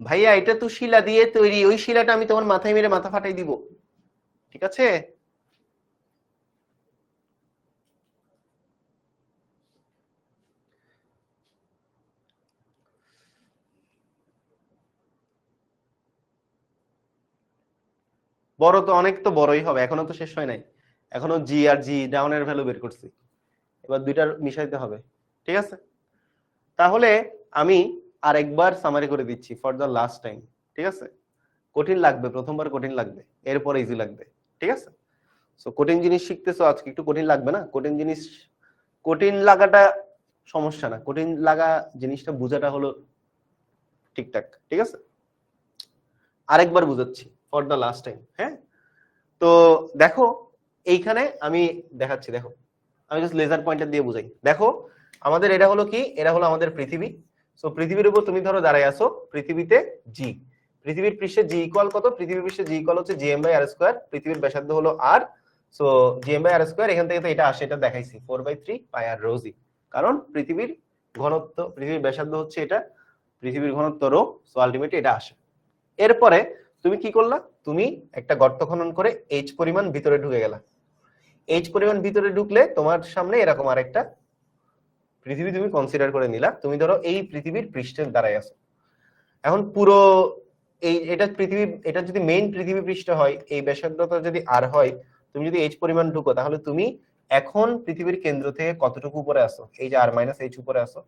ভাইয়া এটা তো শিলা দিয়ে তৈরি, ওই শিলাটা আমি তোমার মাথায় মেরে মাথা ফাটাই দিব, ঠিক আছে? বড় তো অনেক, তো বড়ই হবে, এখনো তো শেষ হয় নাই, এখনো জি আর জি ডাউনের ভ্যালু বের করছি, এবার দুইটার মিশাইতে হবে, ঠিক আছে? তাহলে আমি আরেকবার সামারি করে দিচ্ছি ফর দ্য লাস্ট টাইম, ঠিক আছে? কঠিন লাগবে, প্রথমবার কঠিন লাগবে, এরপর ইজি লাগবে, ঠিক আছে? সো কঠিন জিনিস শিখতেছো আজকে, একটু কঠিন লাগবে না? কঠিন জিনিস, কঠিন লাগাটা সমস্যা না, কঠিন লাগা জিনিসটা বোঝাটা হলো ঠিকঠাক, ঠিক আছে? আরেকবার বুঝাচ্ছি ফর দ্য লাস্ট টাইম, হ্যাঁ? তো দেখো এইখানে আমি দেখাচ্ছি, দেখো আমি জাস্ট লেজার পয়েন্টার দিয়ে বুঝাই। দেখো আমাদের এটা হলো কি, এটা হলো আমাদের পৃথিবী। সো পৃথিবীর উপর তুমি ধরো দাঁড়ায় আছো, পৃথিবীতে জি, পৃথিবীর পৃষ্ঠে জি ইকুয়াল কত? পৃথিবীর পৃষ্ঠে জি ইকুয়াল হচ্ছে জিএম বাই আর স্কয়ার, পৃথিবীর ব্যাসার্ধ হলো R, so GM by R square, এখান থেকে তো এটা আসে, এটা দেখাইছি 4/3 পাই আর রো জি, কারণ পৃথিবীর ঘনত্ব, পৃথিবীর ব্যাসার্ধ হচ্ছে এটা, পৃথিবীর ঘনত্ব রো, সো আলটিমেটলি এটা আসে। এরপরে তুমি কি করলা? তুমি একটা গর্ত খনন করে এইচ পরিমাণ ভিতরে ঢুকে গেলা। এইচ পরিমাণ ভিতরে ঢুকলে তোমার সামনে এরকম আরেকটা পৃথিবী তুমি কনসিডার করে নিলা। তুমি ধরো এই পৃথিবীর পৃষ্ঠের দাঁড়ায় আছো, এখন পুরো এই এটা পৃথিবী, এটা যদি মেইন পৃথিবী পৃষ্ঠ হয়, এই ব্যাসার্ধটা যদি আর হয়, তুমি যদি এইচ পরিমাণ ঢুকো, তাহলে তুমি এখন পৃথিবীর কেন্দ্র থেকে কতটুকু উপরে আসো? এই যে আর মাইনাস এইচ উপরে আসো,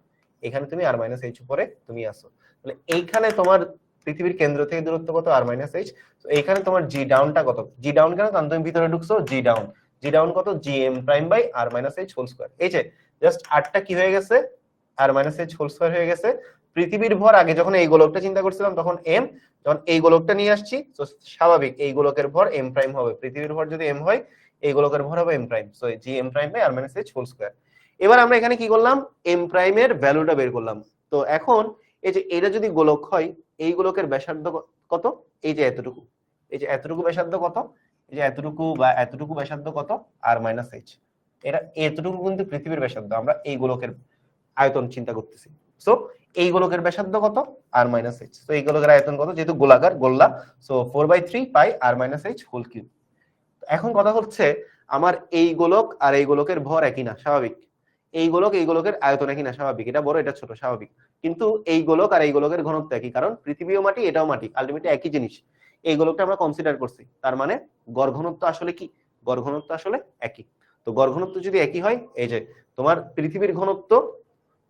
এখানে তুমি আর মাইনাস এইচ উপরে তুমি আসো, তাহলে এইখানে তোমার পৃথিবীর কেন্দ্র থেকে দূরত্ব কত? R minus H. তো এইখানে তোমার জি ডাউনটা কত? জি ডাউন কেন? কারণ তুমি ভিতরে ঢুকছো, জি ডাউন, জি ডাউন কত? G M prime by R minus H whole square. এই যে জাস্ট আরটা কি হয়ে গেছে? R minus H whole square হয়ে গেছে। পৃথিবীর ভর আগে যখন এই গোলকটা চিন্তা করছিলাম তখন এম, যখন এই গোলকটা নিয়ে আসছি তো স্বাভাবিক এই গোলকের ভর এম প্রাইম হবে, পৃথিবীর ভর যদি এম হয় এই গোলকের ভর হবে M prime, so G M prime by R minus H whole square. এবার আমরা এখানে কি করলাম? এম প্রাইমের ভ্যালুটা বের করলাম। তো এখন এই যে এটা যদি গোলক হয়, এই গোলকের ব্যাসার্ধ কত? এই যে এতটুকু, এই যে এতটুকু ব্যাসার্ধ কত? এই যে এতটুকু বা এতটুকু ব্যাসার্ধ কত? R minus H. এটা এতটুকু কিন্তু পৃথিবীর ব্যাসার্ধ, আমরা এই গোলকের আয়তন চিন্তা করতেছি। সো এই গোলকের ব্যাসার্ধ কত? R minus H. তো এই গোলকের আয়তন কত? যেহেতু গোলাকার, গোল্লা, so 4/3 pi R minus H whole cube. এখন কথা হচ্ছে আমার এই গোলক আর এই গোলকের ভর একই না, স্বাভাবিক। এই গোলক এই গোলকের আয়তন একই না, স্বাভাবিক। এটা বড় এটা ছোট, স্বাভাবিক। কিন্তু এই গোলক আর এই গোলকের ঘনত্ব একই, কারণ পৃথিবীও মাটি এটাও মাটি, আলটিমেটলি একই জিনিস। এই গোলকটা আমরা কনসিডার করছি, তার মানে গড় ঘনত্ব আসলে কি? গড় ঘনত্ব আসলে একই। তো গড় ঘনত্ব যদি একই হয়, এই যে তোমার পৃথিবীর ঘনত্ব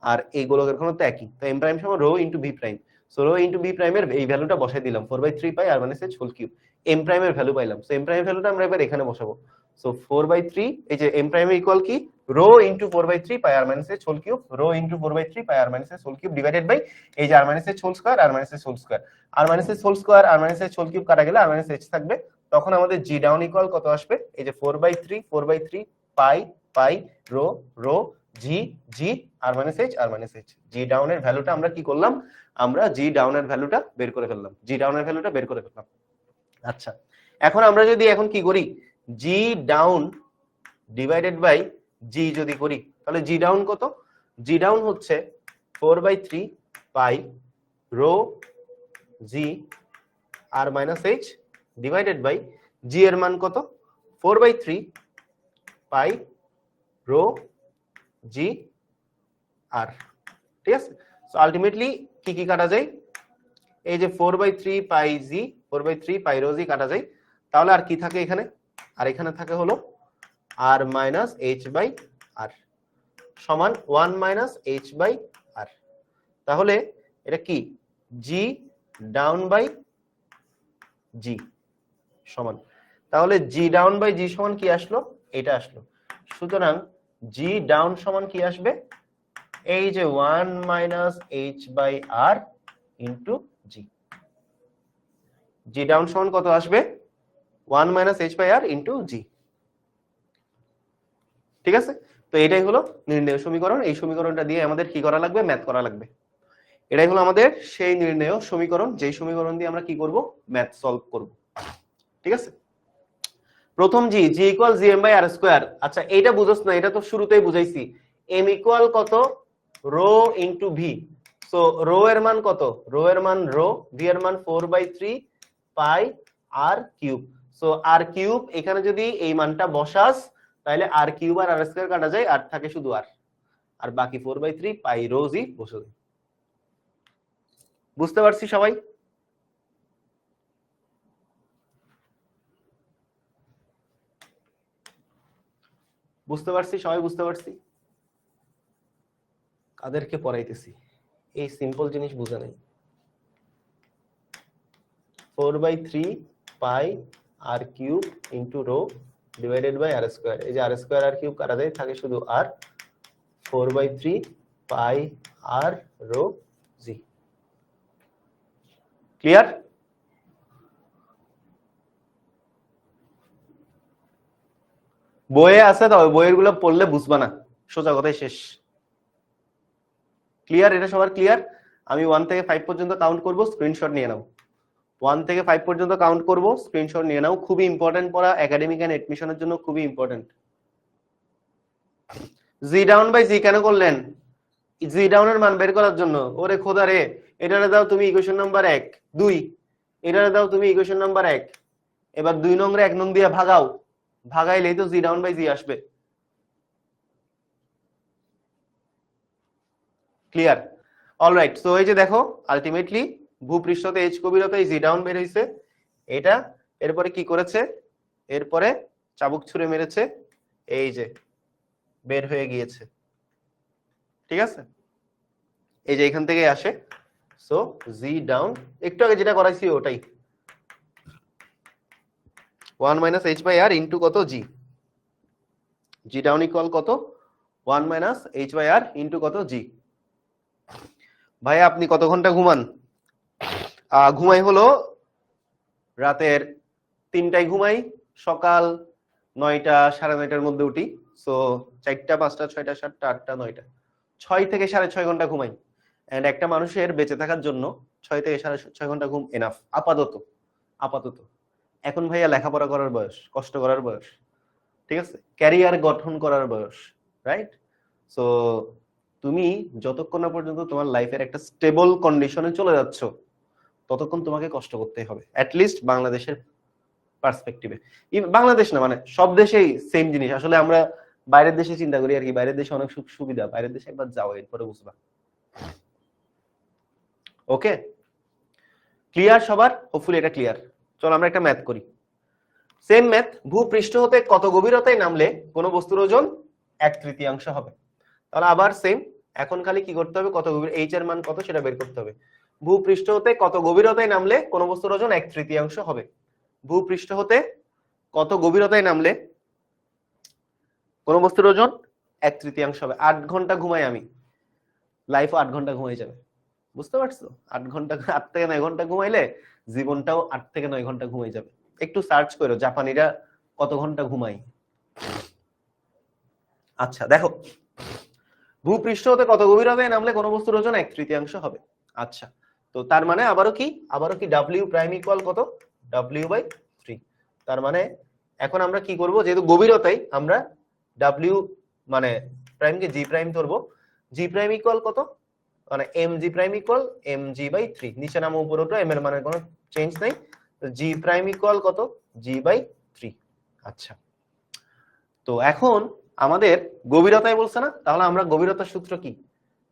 আর এই গোলকের ঘনত্ব একই, তো এম প্রাইম সমান rho into V prime. So rho into V প্রাইমের এই ভ্যালুটা বসাই দিলাম 4/3 pi R minus H whole cube. M প্রাইমের ভ্যালু পাইলাম, সো এম প্রাইমের ভ্যালুটা আমরা এবার এখানে বসাবো। সো 4/3, এই যে এম প্রাইম ইকুয়াল কি? Rho into 4/3 pi R minus H whole cube, rho into 4/3 pi R minus H whole cube divided by এই যে R minus H whole square, R minus H whole square, R minus H whole square, R minus H whole cube কাটা গেলে আর minus H থাকবে। তখন আমাদের জি down equal কত আসবে? এই যে 4/3 পাই পাই রো রো জি জি R minus H R minus H. জি ডাউনের ভ্যালুটা আমরা কি করলাম? আমরা জি ডাউনের ভ্যালুটা বের করে ফেললাম, জি ডাউনের ভ্যালুটা বের করে ফেললাম। আচ্ছা, এখন আমরা যদি এখন কি করি, জি ডাউন ডিভাইডেড বাই জি যদি করি, তাহলে জি ডাউন কত? জি ডাউন হচ্ছে 4/3 pi rho G R minus H divided by G এর মান কত? 4/3 পাই রো জি আর, ঠিক আছে? সো আলটিমেটলি কি কি কাটা যায়? এই যে 4/3 পাই জি, 4/3 পাই রো জি কাটা যায়, তাহলে আর কি থাকে এখানে? আর এখানে থাকে হলো আর মাইনাস এইচ বাই আর সমান 1 মাইনাস এইচ বাই আর। তাহলে এটা কি? জি ডাউন বাই জি সমান, তাহলে জি ডাউন বাই জি সমান কি আসলো? এটা আসলো। সুতরাং জি ডাউন সমান কি আসবে? এই যে 1 minus H by R into G. G down সমান কত আসবে? 1 minus H by R into G, ঠিক আছে? তো এটাই হলো নির্ণয় সমীকরণ। এই সমীকরণটা দিয়ে আমাদের কি করা লাগবে? ম্যাথ করা লাগবে। এটাই হলো আমাদের সেই নির্ণেয় সমীকরণ, যেই সমীকরণ দিয়ে আমরা কি করব, ম্যাথ সলভ করব। ঠিক আছে, প্রথম G equal G M by R square. আচ্ছা এইটা বুঝোস না, এটা তো শুরুতেই বুঝাইছি। এম ইকুয়াল কত, rho into V. So rho এর মান কত, রো এর মান রো, ভি এর মান 4/3 পাই আর কিউব। সো আর কিউব, এখানে যদি এই মানটা বসাস তাহলে আর কিউব আর আর স্কোয়ার কাটা যায়, আর থাকে শুধু আর, আর বাকি 4/3 পাই রো জি বসে। বুঝতে পারছি সবাই? বুঝতে পারছি সবাই, বুঝতে পারছি। কাদেরকে পড়াইতেছি এই সিম্পল জিনিস বুঝে নাই। 4/3 pi R cube into rho divided by R square. এই যে আর স্কোয়ার আর কিউব কাটা যায়, থাকে শুধু আর, 4/3 পাই আর রো জি। ক্লিয়ার? বইয়ে আছে, তবে বইয়ের গুলো পড়লে বুঝবা না, সোজা কথাই শেষ। ক্লিয়ার? এটা সবার ক্লিয়ার? আমি 1 থেকে 5 পর্যন্ত কাউন্ট করব, স্ক্রিনশট নিয়ে নাও। 1 থেকে 5 পর্যন্ত কাউন্ট করব, স্ক্রিনশট নিয়ে নাও। খুবই ইম্পর্টেন্ট পড়া, একাডেমিক এন্ড এডমিশনের জন্য খুবই ইম্পর্টেন্ট। জি ডাউন বাই জি কেন করলেন? জি ডাউনের মান বের করার জন্য। ওরে খোদা রে, এটারে দাও তুমি ইকুয়েশন নাম্বার 1 2, এটারে দাও তুমি ইকুয়েশন নাম্বার 1। এবার 2 নং রে 1 নং দিয়ে ভাগাও, ভাগাইলেই তো জি ডাউন বাই জি আসবে। ক্লিয়ার? অলরাইট, সো এই যে দেখো আলটিমেটলি ভূপৃষ্ঠতে এইচ গভীরতায় জি ডাউন বের হইছে এটা। এরপরে কি করেছে, এরপরে চাবুক ছুঁড়ে মেরেছে, এই যে বের হয়ে গিয়েছে। ঠিক আছে, এই যে এখান থেকে আসে। সো জি ডাউন, একটু আগে যেটা করাইছি ওটাই, 1 minus H by R into কত, জি। জি ডাউন ইকুয়াল কত, 1 minus H by R into কত, জি। ভাই আপনি কত ঘন্টা ঘুমান? ঘুমাই হলো রাতের 3টায় ঘুমাই, সকাল 9টা 9:30টার মধ্যে উঠি। সো 4টা 5টা 6টা 7টা 8টা 9টা, 6 থেকে 6.5 ঘন্টা ঘুমাই। এন্ড একটা মানুষের বেঁচে থাকার জন্য 6 থেকে 6.5 ঘন্টা ঘুম এনাফ আপাতত। আপাতত এখন ভাইয়া লেখাপড়া করার বয়স, কষ্ট করার বয়স, ঠিক আছে, ক্যারিয়ার গঠন করার বয়স, রাইট? সো তুমি যতক্ষণ না পর্যন্ত তোমার লাইফের একটা স্টেবল কন্ডিশনে চলে যাচ্ছ, ততক্ষণ তোমাকে কষ্ট করতে হবে। অ্যাটলিস্ট বাংলাদেশের পার্সপেক্টিভে, বাংলাদেশ না মানে সব দেশেই সেম জিনিস। আসলে আমরা বাইরের দেশে চিন্তা করি আর কি, বাইরের দেশে অনেক সুখ সুবিধা, বাইরের দেশে একবার যাও এরপরে বুঝবা। ওকে, ক্লিয়ার সবার? হোপফুলি এটা ক্লিয়ার। চলো আমরা একটা ম্যাথ করি, সেম ম্যাথ। ভূপৃষ্ঠ হতে কত গভীরতায় নামলে কোনো বস্তুর ওজন 1/3 হবে। তাহলে আবার সেম, এখন খালি কি করতে হবে, কত গভীর, এইচ এর মান কত সেটা বের করতে হবে। ভূপৃষ্ঠ হতে কত গভীরতায় নামলে কোনো বস্তুর ওজন 1/3 হবে। ভূপৃষ্ঠ হতে কত গভীরতায় নামলে কোনো বস্তুর ওজন 1/3 হবে। 8 ঘন্টা ঘুমাই আমি, লাইফ 8 ঘন্টা ঘুমাই যাবে। বুঝতে পারছো? 8 ঘন্টা, 8 থেকে 9 ঘন্টা ঘুমাইলে জীবনটাও 8 থেকে 9 ঘন্টা ঘুমাই যাবে। একটু সার্চ করো জাপানিরা কত ঘন্টা ঘুমায়। আচ্ছা দেখো, ভূপৃষ্ঠ হতে কত গভীরতায় নামলে কোনো বস্তুর ওজন 1/3 হবে। আচ্ছা, তো তার মানে আবারও কি ডাব্লিউ প্রাইম ইকুয়াল কত, W/3। তার মানে এখন আমরা কি করব, যেহেতু গভীরতায় আমরা ডাব্লিউ মানে প্রাইমকে জি প্রাইম ধরবো। জি প্রাইম ইকুয়াল কত, মানে M g prime equal mg/3। নিচে নামো উপরে ওঠো, এম এর মানের কোনো চেঞ্জ নাই। জি প্রাইম ইকুয়াল কত, g/3। আচ্ছা, তো এখন আমাদের গভীরতায় বলছে না, তাহলে আমরা গভীরতার সূত্র কি,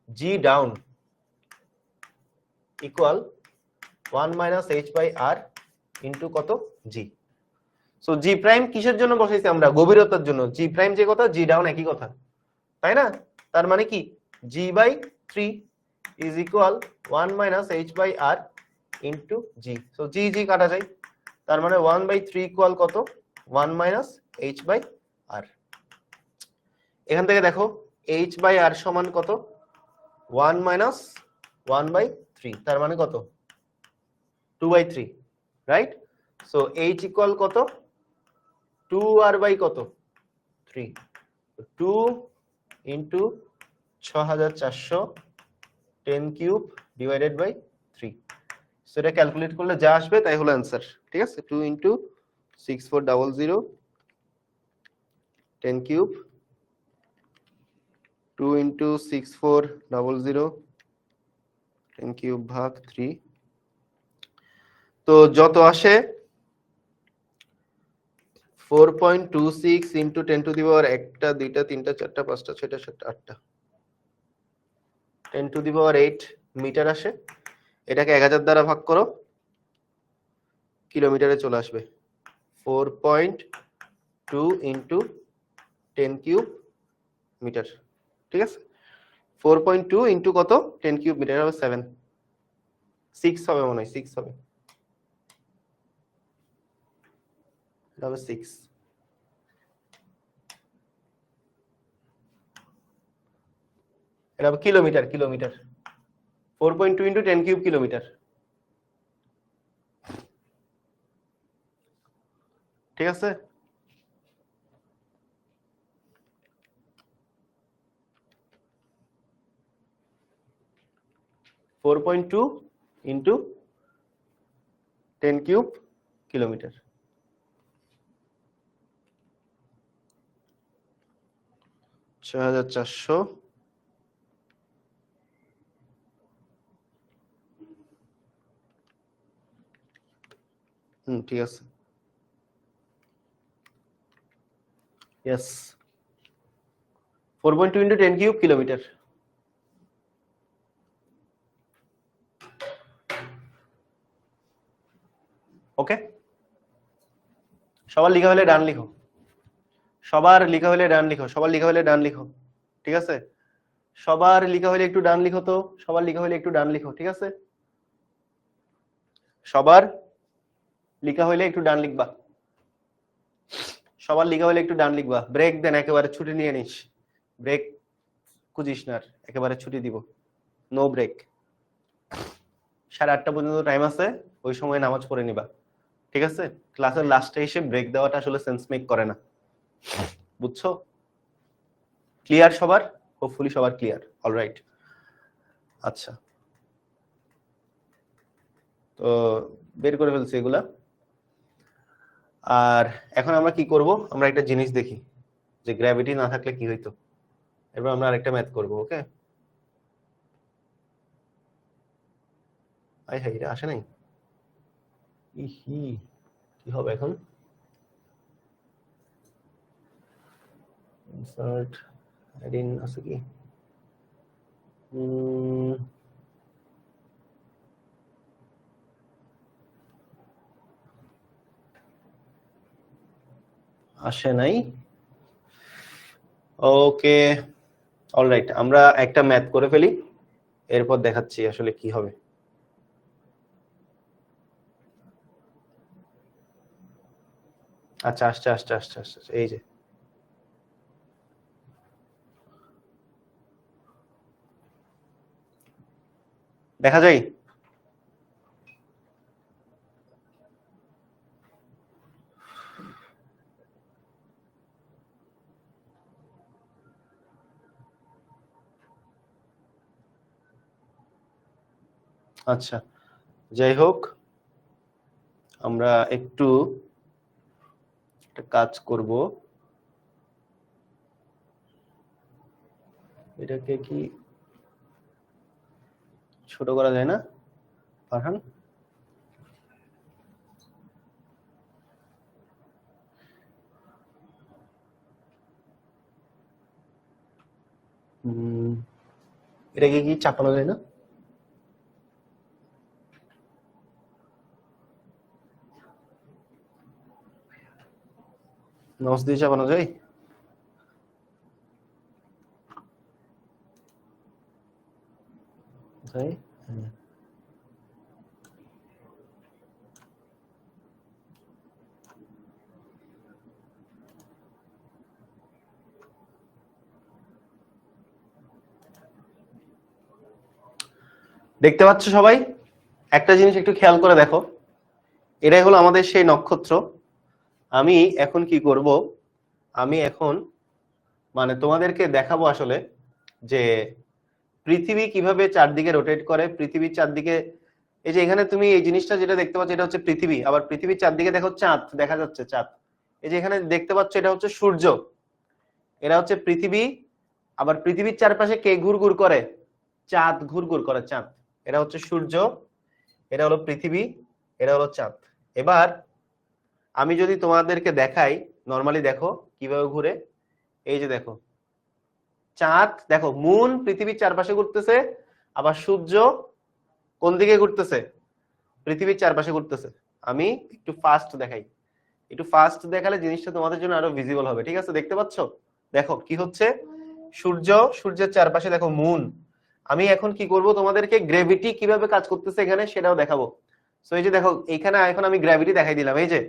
G down equal 1 minus H by R into কত, জি। সো জি প্রাইম কিসের জন্য বসাইছি আমরা, গভীরতার জন্য। জি প্রাইম যে কথা, জি ডাউন একই কথা, তাই না? তার মানে কি, g/3 is equal 1 minus H by R into G. So G G কাটা যায়, তার মানে 1/3 ইকুয়াল কত, 1 মাইনাস এইচ বাই আর। এখান থেকে দেখো এইচ বাই আর সমান কত, 1 মাইনাস 1/3, তার মানে কত, 2/3, রাইট? সো এইচ ইকুয়াল কত, 2r বাই কত, 3। 2 into 6400 10 cube divided by 3। So এটা ক্যালকুলেট করলে যা আসবে তাই হলো অ্যান্সার। ঠিক আছে, 2 × 6400 10 কিউব 2 × 6400 10 কিউব ভাগ 3। তো যত আসে 4.26 × 10 টু দি পাওয়ার 1 টা 2 টা 3 টা 4 টা 5 টা 6 টা 7 টা 8 টা 10 টু দি পাওয়ার 8 মিটার আসে। এটাকে 1000 দ্বারা ভাগ করো, কিলোমিটারে চলে আসবে 4.2 × 10 কিউব মিটার। ঠিক আছে, 4.2 ইন্টু কত 10 কিউব মিটার হবে 7, 6 হবে মনে হয়, 6 হবে, এটা হবে 6। এটা হবে কিলোমিটার, কিলোমিটার 4.2 × 10 কিউব কিলোমিটার। ঠিক আছে, four point two into 10 cube kilometre. ছয় হাজার 400 ঠিক আছে, ইয়েস 4.2 × 10 কিউব কিলোমিটার। ওকে, সবার লিখা হলে ডান লিখো, সবার লিখা হলে ডান লিখো, সবার লিখা হলে ডান লিখো। ঠিক আছে, সবার লিখা হলে একটু ডান লিখো তো, সবার লিখা হলে একটু ডান লিখো। ঠিক আছে, সবার লিখা হলে একটু ডান লিখবা, সবার লিখা হলে একটু ডান লিখবা। ব্রেক দেন, একেবারে ছুটি নিয়ে নিস, ব্রেক খুঁজিস না, একেবারে ছুটি দিব, নো ব্রেক। 8:30 পর্যন্ত টাইম আছে, ওই সময় নামাজ পড়ে নিবা। ঠিক আছে, ক্লাসের লাস্টে এসে ব্রেক দেওয়াটা আসলে সেন্স মেক করে না, বুঝছো? ক্লিয়ার সবার? হোপফুলি সবার ক্লিয়ার। অলরাইট, আচ্ছা, তো বের করে ফেলছি এগুলা। আর এখন আমরা কি করব, আমরা একটা জিনিস দেখি যে গ্র্যাভিটি না থাকলে কি হইতো। এবার আমরা আরেকটা ম্যাথ করব। ওকে, আই হাই, এটা আসে নাই, ইহি, কি হবে এখন? ইনসার্ট অ্যাডিন আছে কি? আসে নাই। ওকে, অলরাইট, আমরা একটা ম্যাথ করে ফেলি, এরপর দেখাচ্ছি আসলে কি হবে। আচ্ছা, আসছে আসছে আসছে আসছে, এই যে দেখা যায়। আচ্ছা, যাই হোক, আমরা একটু একটা কাজ করব। এটাকে কি ছোট করা যায় না ফারহান? এটাকে কি চাপানো যায় না? মাউস দিয়ে চাপানো যায়? তাই, দেখতে পাচ্ছ সবাই? একটা জিনিস একটু খেয়াল করে দেখো, এটাই হলো আমাদের সেই নক্ষত্র। আমি এখন কি করব, আমি এখন মানে তোমাদেরকে দেখাবো আসলে যে পৃথিবী কিভাবে চারদিকে রোটেট করে, পৃথিবীর চারদিকে, এই যে এখানে তুমি এই জিনিসটা যেটা দেখতে পাচ্ছ এটা হচ্ছে পৃথিবী, আবার পৃথিবীর চারদিকে দেখো চাঁদ দেখা যাচ্ছে, চাঁদ, এই যে এখানে দেখতে পাচ্ছ এটা হচ্ছে সূর্য, এটা হচ্ছে পৃথিবী, আবার পৃথিবীর চারপাশে কে ঘুরঘুর করে, চাঁদ ঘুরঘুর করে, চাঁদ, এটা হচ্ছে সূর্য, এটা হলো পৃথিবী, এটা হলো চাঁদ। এবার আমি যদি তোমাদেরকে দেখাই, নরমালি দেখো কিভাবে ঘুরে, এই যে দেখো চাঁদ, দেখো মুন পৃথিবীর চারপাশে ঘুরতেছে, আবার সূর্য কোন দিকে ঘুরতেছে, পৃথিবীর চারপাশে ঘুরতেছে। আমি একটু ফাস্ট দেখাই, একটু ফাস্ট দেখালে জিনিসটা তোমাদের জন্য আরো ভিজিবল হবে, ঠিক আছে? দেখতে পাচ্ছ, দেখো কি হচ্ছে, সূর্য, সূর্যের চারপাশে দেখো মুন। আমি এখন কি করব, তোমাদেরকে গ্র্যাভিটি কিভাবে কাজ করতেছে এখানে সেটাও দেখাবো। সো এই যে দেখো এইখানে এখন আমি গ্র্যাভিটি দেখাই দিলাম, এই যে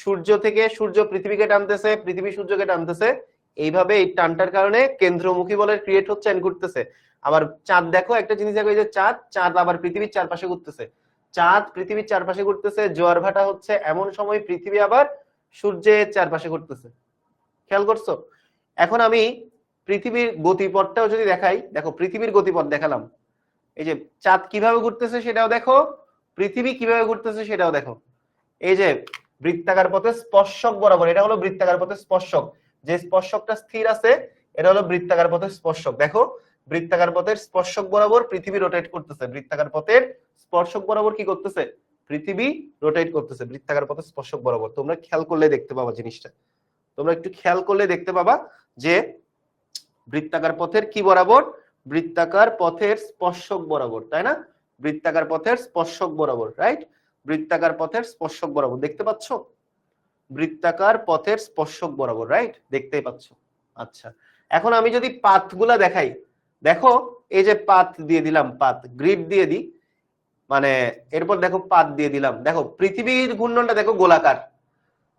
সূর্য থেকে সূর্য পৃথিবীকে টানতেছে, পৃথিবী সূর্যকে টানতেছে, এইভাবে এই টানটার কারণে কেন্দ্রমুখী বলের ক্রিয়েট হচ্ছে এন্ড ঘুরতেছে। আবার চাঁদ দেখো, একটা জিনিস দেখো, এই যে চাঁদ, চাঁদ আবার পৃথিবীর চারপাশে ঘুরতেছে, চাঁদ পৃথিবীর চারপাশে ঘুরতেছে, জোয়ার ভাটা হচ্ছে এমন সময় পৃথিবী আবার সূর্যের চারপাশে ঘুরতেছে, খেয়াল করছো? এখন আমি পৃথিবীর গতিপথটাও যদি দেখাই, দেখো পৃথিবীর গতিপথ দেখালাম, এই যে চাঁদ কিভাবে ঘুরতেছে সেটাও দেখো, পৃথিবী কিভাবে ঘুরতেছে সেটাও দেখো। এই যে বৃত্তাকার পথে স্পর্শক বরাবর, এটা হলো বৃত্তাকার পথে স্পর্শক, যে স্পর্শকটা স্থির আছে এটা হলো বৃত্তাকার পথের স্পর্শক। দেখো বৃত্তাকার পথের স্পর্শক বরাবর পৃথিবী রোটেট করতেছে, বৃত্তাকার পথের স্পর্শক বরাবর কি করতেছে, পৃথিবী রোটেট করতেছে বৃত্তাকার পথের স্পর্শক বরাবর। তোমরা খেয়াল করলে দেখতে পাবা জিনিসটা, তোমরা একটু খেয়াল করলে দেখতে পাবা যে বৃত্তাকার পথের কি বরাবর, বৃত্তাকার পথের স্পর্শক বরাবর, তাই না? বৃত্তাকার পথের স্পর্শক বরাবর, রাইট? বৃত্তাকার পথের স্পর্শক বরাবর, দেখতে পাচ্ছ? বৃত্তাকার পথের স্পর্শক বরাবর, রাইট? দেখতেই পাচ্ছ। আচ্ছা, এখন আমি যদি পাথগুলা দেখাই, দেখো এই যে পাথ দিয়ে দিলাম, পাথ গ্রিড দিয়ে দিই, মানে এরপর দেখো পাথ দিয়ে দিলাম, দেখো পৃথিবীর ঘূর্ণনটা দেখো গোলাকার,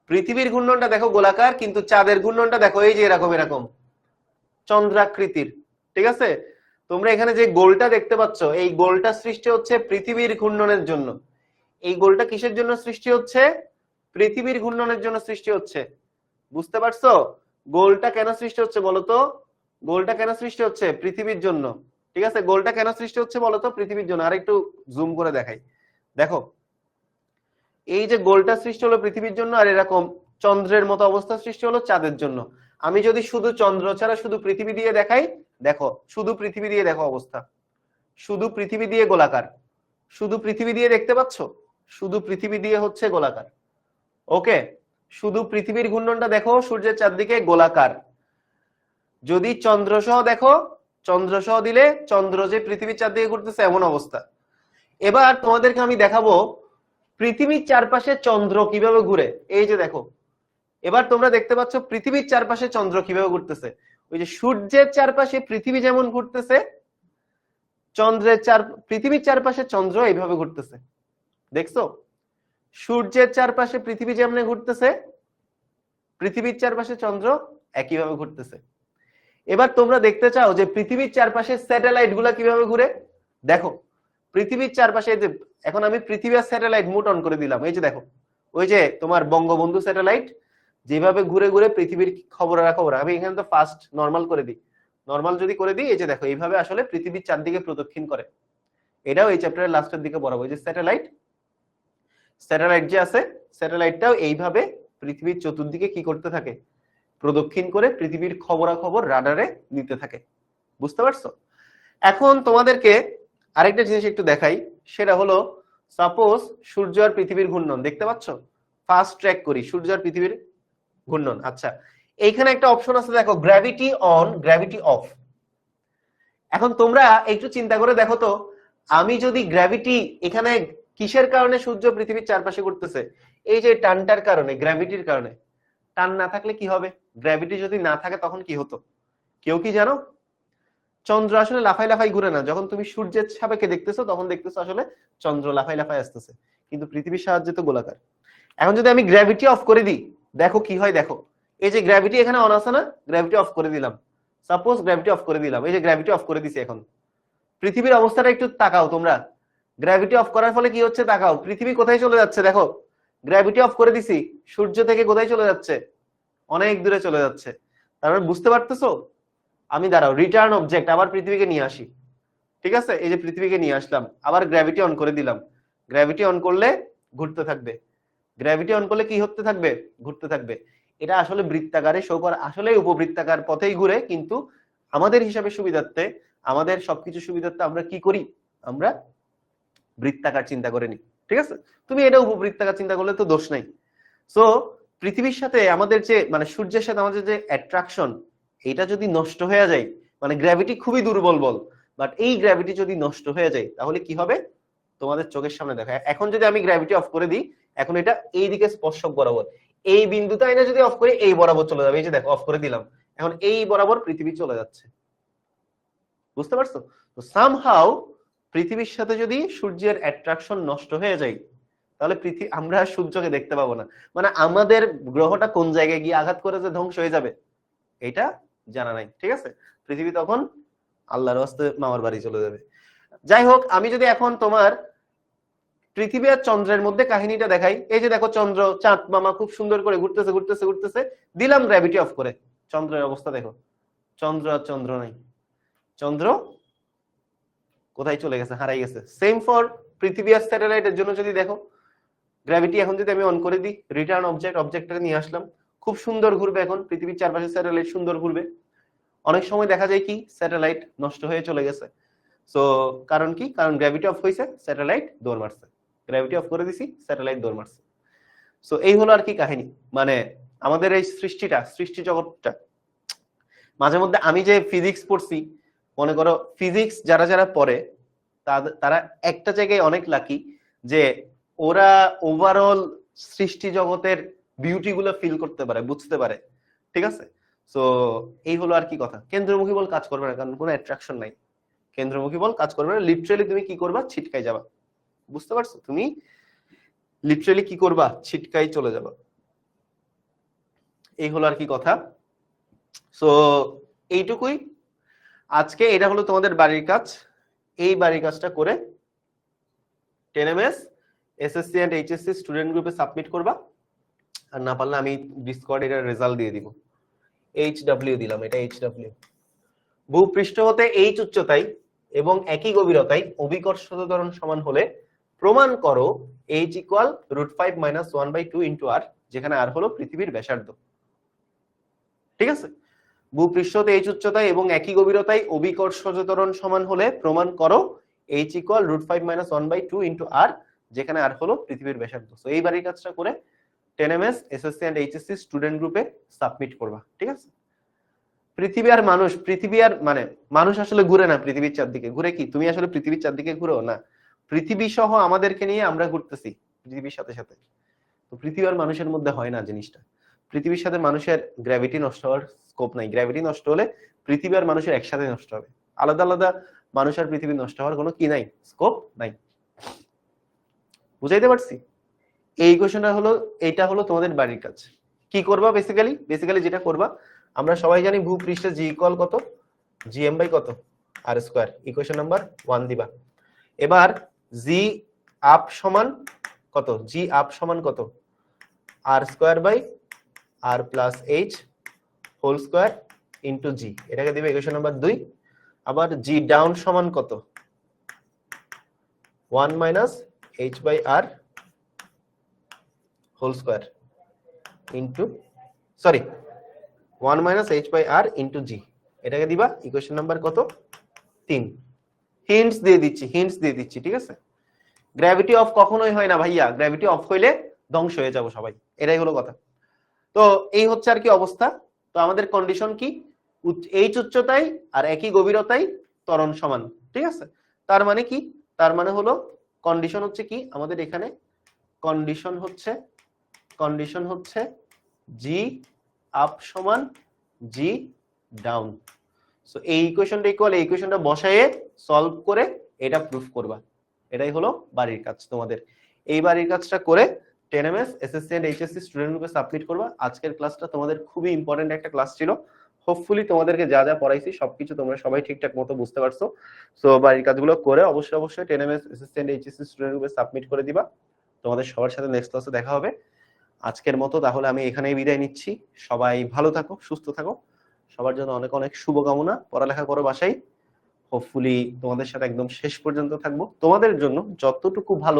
পৃথিবীর ঘূর্ণনটা দেখো গোলাকার, কিন্তু চাঁদের ঘূর্ণনটা দেখো এই যে এরকম এরকম চন্দ্রাকৃতির, ঠিক আছে? তোমরা এখানে যে গোলটা দেখতে পাচ্ছ, এই গোলটা সৃষ্টি হচ্ছে পৃথিবীর ঘূর্ণনের জন্য। এই গোলটা কিসের জন্য সৃষ্টি হচ্ছে, পৃথিবীর ঘূর্ণনের জন্য সৃষ্টি হচ্ছে। বুঝতে পারছো গোলটা কেন সৃষ্টি হচ্ছে বলতো? গোলটা কেন সৃষ্টি হচ্ছে, পৃথিবীর জন্য, ঠিক আছে? গোলটা কেন সৃষ্টি হচ্ছে বলতো, পৃথিবীর জন্য। আর একটু জুম করে দেখাই, দেখো এই যে গোলটা সৃষ্টি হলো পৃথিবীর জন্য, আর এরকম চন্দ্রের মতো অবস্থা সৃষ্টি হলো চাঁদের জন্য। আমি যদি শুধু চন্দ্র ছাড়া শুধু পৃথিবী দিয়ে দেখাই, দেখো শুধু পৃথিবী দিয়ে দেখো অবস্থা, শুধু পৃথিবী দিয়ে গোলাকার, শুধু পৃথিবী দিয়ে দেখতে পাচ্ছ, শুধু পৃথিবী দিয়ে হচ্ছে গোলাকার। ওকে, শুধু পৃথিবীর ঘূর্ণনটা দেখো সূর্যের চারদিকে গোলাকার। যদি চন্দ্র সহ দেখো, চন্দ্র সহ দিলে চন্দ্র যে পৃথিবীর চারদিকে ঘুরতেছে এমন অবস্থা। এবার তোমাদেরকে আমি দেখাবো পৃথিবীর চারপাশে চন্দ্র কিভাবে ঘুরে, এই যে দেখো এবার তোমরা দেখতে পাচ্ছ পৃথিবীর চারপাশে চন্দ্র কিভাবে ঘুরতেছে। ওই যে সূর্যের চারপাশে পৃথিবী যেমন ঘুরতেছে, পৃথিবীর চারপাশে চন্দ্র এইভাবে ঘুরতেছে, দেখছো? সূর্যের চারপাশে পৃথিবী যেমন ঘুরতেছে, পৃথিবীর চারপাশে চন্দ্র একইভাবে ঘুরতেছে। এবার তোমরা দেখতে চাও যে পৃথিবীর চারপাশে স্যাটেলাইট গুলা কিভাবে ঘুরে, দেখো পৃথিবীর চারপাশে, এখন আমি পৃথিবীর স্যাটেলাইট মুড অন করে দিলাম, এই যে দেখো ওই যে তোমার বঙ্গবন্ধু স্যাটেলাইট যেভাবে ঘুরে ঘুরে পৃথিবীর খবর রাখবো। আমি এখানে তো ফার্স্ট নর্মাল করে দিই, নর্মাল যদি করে দিই, এই যে দেখো এইভাবে আসলে পৃথিবীর চারদিকে প্রদক্ষিণ করে। এটাও এই চ্যাপ্টারের লাস্টের দিকে পড়াবো, এই যে স্যাটেলাইট, স্যাটেলাইট যে আছে, স্যাটেলাইটটাও এইভাবে পৃথিবীর চতুর্দিকে কি করতে থাকে, প্রদক্ষিণ করে পৃথিবীর খবরাখবর রাডারে নিতে থাকে। বুঝতে পারছো? এখন তোমাদেরকে আরেকটা জিনিস একটু দেখাই, সেটা হলো সাপোজ সূর্য আর পৃথিবীর ঘূর্ণন, দেখতে পাচ্ছ? ফাস্ট ট্র্যাক করি সূর্য আর পৃথিবীর ঘূর্ণন। আচ্ছা, এইখানে একটা অপশন আছে দেখো, গ্র্যাভিটি অন, গ্র্যাভিটি অফ। এখন তোমরা একটু চিন্তা করে দেখো তো, আমি যদি গ্র্যাভিটি, এখানে কিসের কারণে সূর্য পৃথিবীর চারপাশে ঘুরতেছে, এই যে টানটার কারণে, গ্র্যাভিটির কারণে। টান না থাকলে কি হবে, গ্র্যাভিটি যদি না থাকে তখন কি হতো, কেউ কি জানো? চন্দ্র আসলে লাফাই লাফাই ঘুরে না, যখন তুমি সূর্যের সাপেক্ষে দেখতেছো তখন দেখতেছো আসলে চন্দ্র লাফাই লাফাই আসতেছে, কিন্তু পৃথিবীর সাহায্যে তো গোলাকার। এখন যদি আমি গ্র্যাভিটি অফ করে দিই, দেখো কি হয়, দেখো এই যে গ্র্যাভিটি এখানে অন আছে না, গ্র্যাভিটি অফ করে দিলাম, সাপোজ গ্র্যাভিটি অফ করে দিলাম, এই যে গ্র্যাভিটি অফ করে দিছি। এখন পৃথিবীর অবস্থাটা একটু তাকাও তোমরা, গ্র্যাভিটি অফ করার ফলে কি হচ্ছে তাকাও, পৃথিবী কোথায় চলে যাচ্ছে, দেখো গ্র্যাভিটি অফ করে দিছি, সূর্য থেকে কোথায় চলে যাচ্ছে, অনেক দূরে চলে যাচ্ছে। তারপরে বুঝতে পারতেছো? আমি দাঁড়াও, রিটার্ন অবজেক্ট, আবার পৃথিবীকে নিয়ে আসি, ঠিক আছে, এই যে পৃথিবীকে নিয়ে আসলাম, আবার গ্র্যাভিটি অন করে দিলাম, গ্র্যাভিটি অন করলে ঘুরতে থাকবে, গ্র্যাভিটি অন করলে কি হতে থাকবে, ঘুরতে থাকবে। এটা আসলে বৃত্তাকারে শো করে, আসলে উপবৃত্তাকার পথেই ঘুরে, কিন্তু আমাদের হিসাবে সুবিধার্থে, আমাদের সবকিছু সুবিধার্থে আমরা কি করি, আমরা বৃত্তাকার চিন্তা করে নিই। ঠিক আছে, তুমি এটা উপবৃত্তাকার চিন্তা করলে তো দোষ নাই। সো পৃথিবীর সাথে আমাদের যে মানে সূর্যের সাথে আমাদের যে অ্যাট্রাকশন, এটা যদি নষ্ট হয়ে যায়, মানে গ্র্যাভিটি খুবই দুর্বল বল, বাট এই গ্র্যাভিটি যদি নষ্ট হয়ে যায় তাহলে কি হবে, তোমাদের চোখের সামনে দেখা। এখন যদি আমি গ্র্যাভিটি অফ করে দিই, এখন এটা এই দিকে স্পর্শক বরাবর, এই বিন্দুটা এনে যদি অফ করি এই বরাবর চলে যাবে। এই যে দেখো অফ করে দিলাম, এখন এই বরাবর পৃথিবী চলে যাচ্ছে। বুঝতে পারছো? তো সামহাউ পৃথিবীর সাথে যদি সূর্যের অ্যাট্রাকশন নষ্ট হয়ে যায়, তাহলে পৃথিবী, আমরা সূর্যকে দেখতে পাবো না। মানে আমাদের গ্রহটা কোন জায়গায় গিয়ে আঘাত করে যে ধ্বংস হয়ে যাবে এটা জানা নাই। ঠিক আছে, পৃথিবী তখন আল্লাহর হস্তে মামার বাড়ি চলে যাবে। যাই হোক, আমি যদি এখন তোমার পৃথিবী আর চন্দ্রের মধ্যে কাহিনীটা দেখাই, এই যে দেখো চন্দ্র চাঁদ মামা খুব সুন্দর করে ঘুরতেছে ঘুরতেছে ঘুরতেছে, দিলাম গ্র্যাভিটি অফ করে, চন্দ্রের অবস্থা দেখো, চন্দ্র আর চন্দ্র নাই, চন্দ্র কোথায় চলে গেছে, হারাই গেছে। সেম ফর পৃথিবী আর স্যাটেলাইটের জন্য যদি দেখো, গ্র্যাভিটি এখন যদি আমি অন করে দিই, রিটার্ন অবজেক্ট, অবজেক্টটাকে নিয়ে আসলাম, খুব সুন্দর ঘুরবে, এখন পৃথিবীর চারপাশে স্যাটেলাইট সুন্দর ঘুরবে। অনেক সময় দেখা যায় কি স্যাটেলাইট নষ্ট হয়ে চলে গেছে। সো কারণ কি, কারণ গ্র্যাভিটি অফ হয়েছে, স্যাটেলাইট দৌড় মারছে, গ্র্যাভিটি অফ করে দিছি, স্যাটেলাইট দৌড় মারছে। সো এই হলো আর কি কাহিনী। মানে আমাদের এই সৃষ্টিটা, সৃষ্টি জগৎটা, মাঝে মধ্যে আমি যে ফিজিক্স পড়ছি, মনে করো ফিজিক্স যারা যারা পড়ে তারা একটা জায়গায় অনেক লাকি যে ওরা ওভারঅল সৃষ্টি জগতের বিউটি গুলো ফিল করতে পারে, বুঝতে পারে। ঠিক আছে, সো এই হলো আর কি কথা। কেন্দ্রমুখী বল কাজ করবে না, কারণ কোনো অ্যাট্রাকশন নাই। কেন্দ্রমুখী বল কাজ করবে না, লিটারালি তুমি কি করবা, ছিটকাই যাবা। বুঝতে পারছো? তুমি লিটারালি কি করবা, ছিটকাই চলে যাবা। এই হলো আর কি কথা। সো এইটুকুই আজকে। এটা হলো তোমাদের বাড়ির কাজ। এই বাড়ির কাজটা করে 10ms SSC and HSC student গ্রুপে সাবমিট করবা। আর না পারলে আমি ডিসকর্ড এর রেজাল্ট দিয়ে দিব। HW দিলাম, এটা HW। ভূপৃষ্ঠ হতে h উচ্চতায় এবং একই গভীরতায় অভিকর্ষজ ত্বরণ সমান হলে প্রমাণ করো h = √5 - 1/2 * r, যেখানে r হলো পৃথিবীর ব্যাসার্ধ। ঠিক আছে, ভূপৃষ্ঠ হতে h উচ্চতায় এবং একই গভীরতায় অভিকর্ষজ ত্বরণ সমান হলে প্রমাণ করো h = √5 - 1/2 * r, যেখানে r হলো পৃথিবীর ব্যাসার্ধ। সো এই বাড়ির কাজটা করে 10ms SSC and HSC student গ্রুপে সাবমিট করবা। ঠিক আছে, পৃথিবী আর মানুষ, পৃথিবী আর মানে মানুষ আসলে ঘুরে না পৃথিবীর চারদিকে, ঘুরে কি তুমি আসলে পৃথিবীর চারদিকে ঘুরো না, পৃথিবী সহ আমাদেরকে নিয়ে আমরা ঘুরতেছি পৃথিবীর সাথে সাথে। তো পৃথিবী আর মানুষের মধ্যে হয় না জিনিসটা। পৃথিবীর সাথে মানুষের গ্র্যাভিটি নষ্ট হওয়ার স্কোপ নাই। গ্র্যাভিটি নষ্ট হলে পৃথিবী আর মানুষের একসাথে নষ্ট হবে। আলাদা আলাদা মানুষ আর পৃথিবী নষ্ট হওয়ার কোনো কি নাই, স্কোপ নাই। বুঝাইতে পারছি? এই কোশ্চেনটা হলো, এইটা হলো তোমাদের বাড়ির কাজ। কি করবা বেসিক্যালি যেটা করবা, আমরা সবাই জানি ভূপৃষ্ঠে জি ইকুয়াল কত, জিএম বাই কত, আর স্কয়ার। ইকুয়েশন নাম্বার 1 দিবা। এবার জি আপ সমান কত, জি আপ সমান কত, R square by R plus H whole square into G, এটাকে দিবে ইকুয়েশন নাম্বার 2। আবার জি ডাউন সমান কত, 1 minus H by R whole square into, sorry 1 minus H by R into G, এটাকে দিবা ইকুয়েশন নাম্বার কত, 3। হিন্টস দিয়ে দিচ্ছি, ঠিক আছে। গ্র্যাভিটি অফ কখনোই হয় না ভাইয়া, গ্র্যাভিটি অফ হইলে ধ্বংস হয়ে যাব সবাই, এটাই হলো কথা। তো এই হচ্ছে আর কি অবস্থা। তো আমাদের কন্ডিশন কি, এইচ উচ্চতায় আর একই গভীরতায় ত্বরণ সমান। ঠিক আছে, তার মানে কি, তার মানে হলো কন্ডিশন হচ্ছে কি, আমাদের এখানে কন্ডিশন হচ্ছে জি আপ সমান জি ডাউন। সো এই ইকুয়েশনটা ইকুয়াল, এই ইকুয়েশনটা বসায়ে সলভ করে এটা প্রুফ করবা। এটাই হলো বাড়ির কাজ তোমাদের। এই বাড়ির কাজটা করে 10ms SSC and HSC student গ্রুপে সাবমিট করবা। আজকের ক্লাসটা তোমাদের খুবই ইম্পর্টেন্ট একটা ক্লাস ছিল। হোপফুলি তোমাদেরকে যা যা পড়াইছি সবকিছু তোমরা সবাই ঠিকঠাক মতো বুঝতে পারছো। সো বাড়ির কাজগুলো করে অবশ্যই 10ms SSC and HSC student গ্রুপে সাবমিট করে দিবা। তোমাদের সবার সাথে নেক্সট ক্লাসে দেখা হবে। আজকের মতো তাহলে আমি এখানেই বিদায় নিচ্ছি। সবাই ভালো থাকো, সুস্থ থাকো। সবার জন্য অনেক অনেক শুভকামনা। পড়ালেখা করো বাসায়। হোপফুলি তোমাদের সাথে একদম শেষ পর্যন্ত থাকবো, তোমাদের জন্য যতটুকু ভালো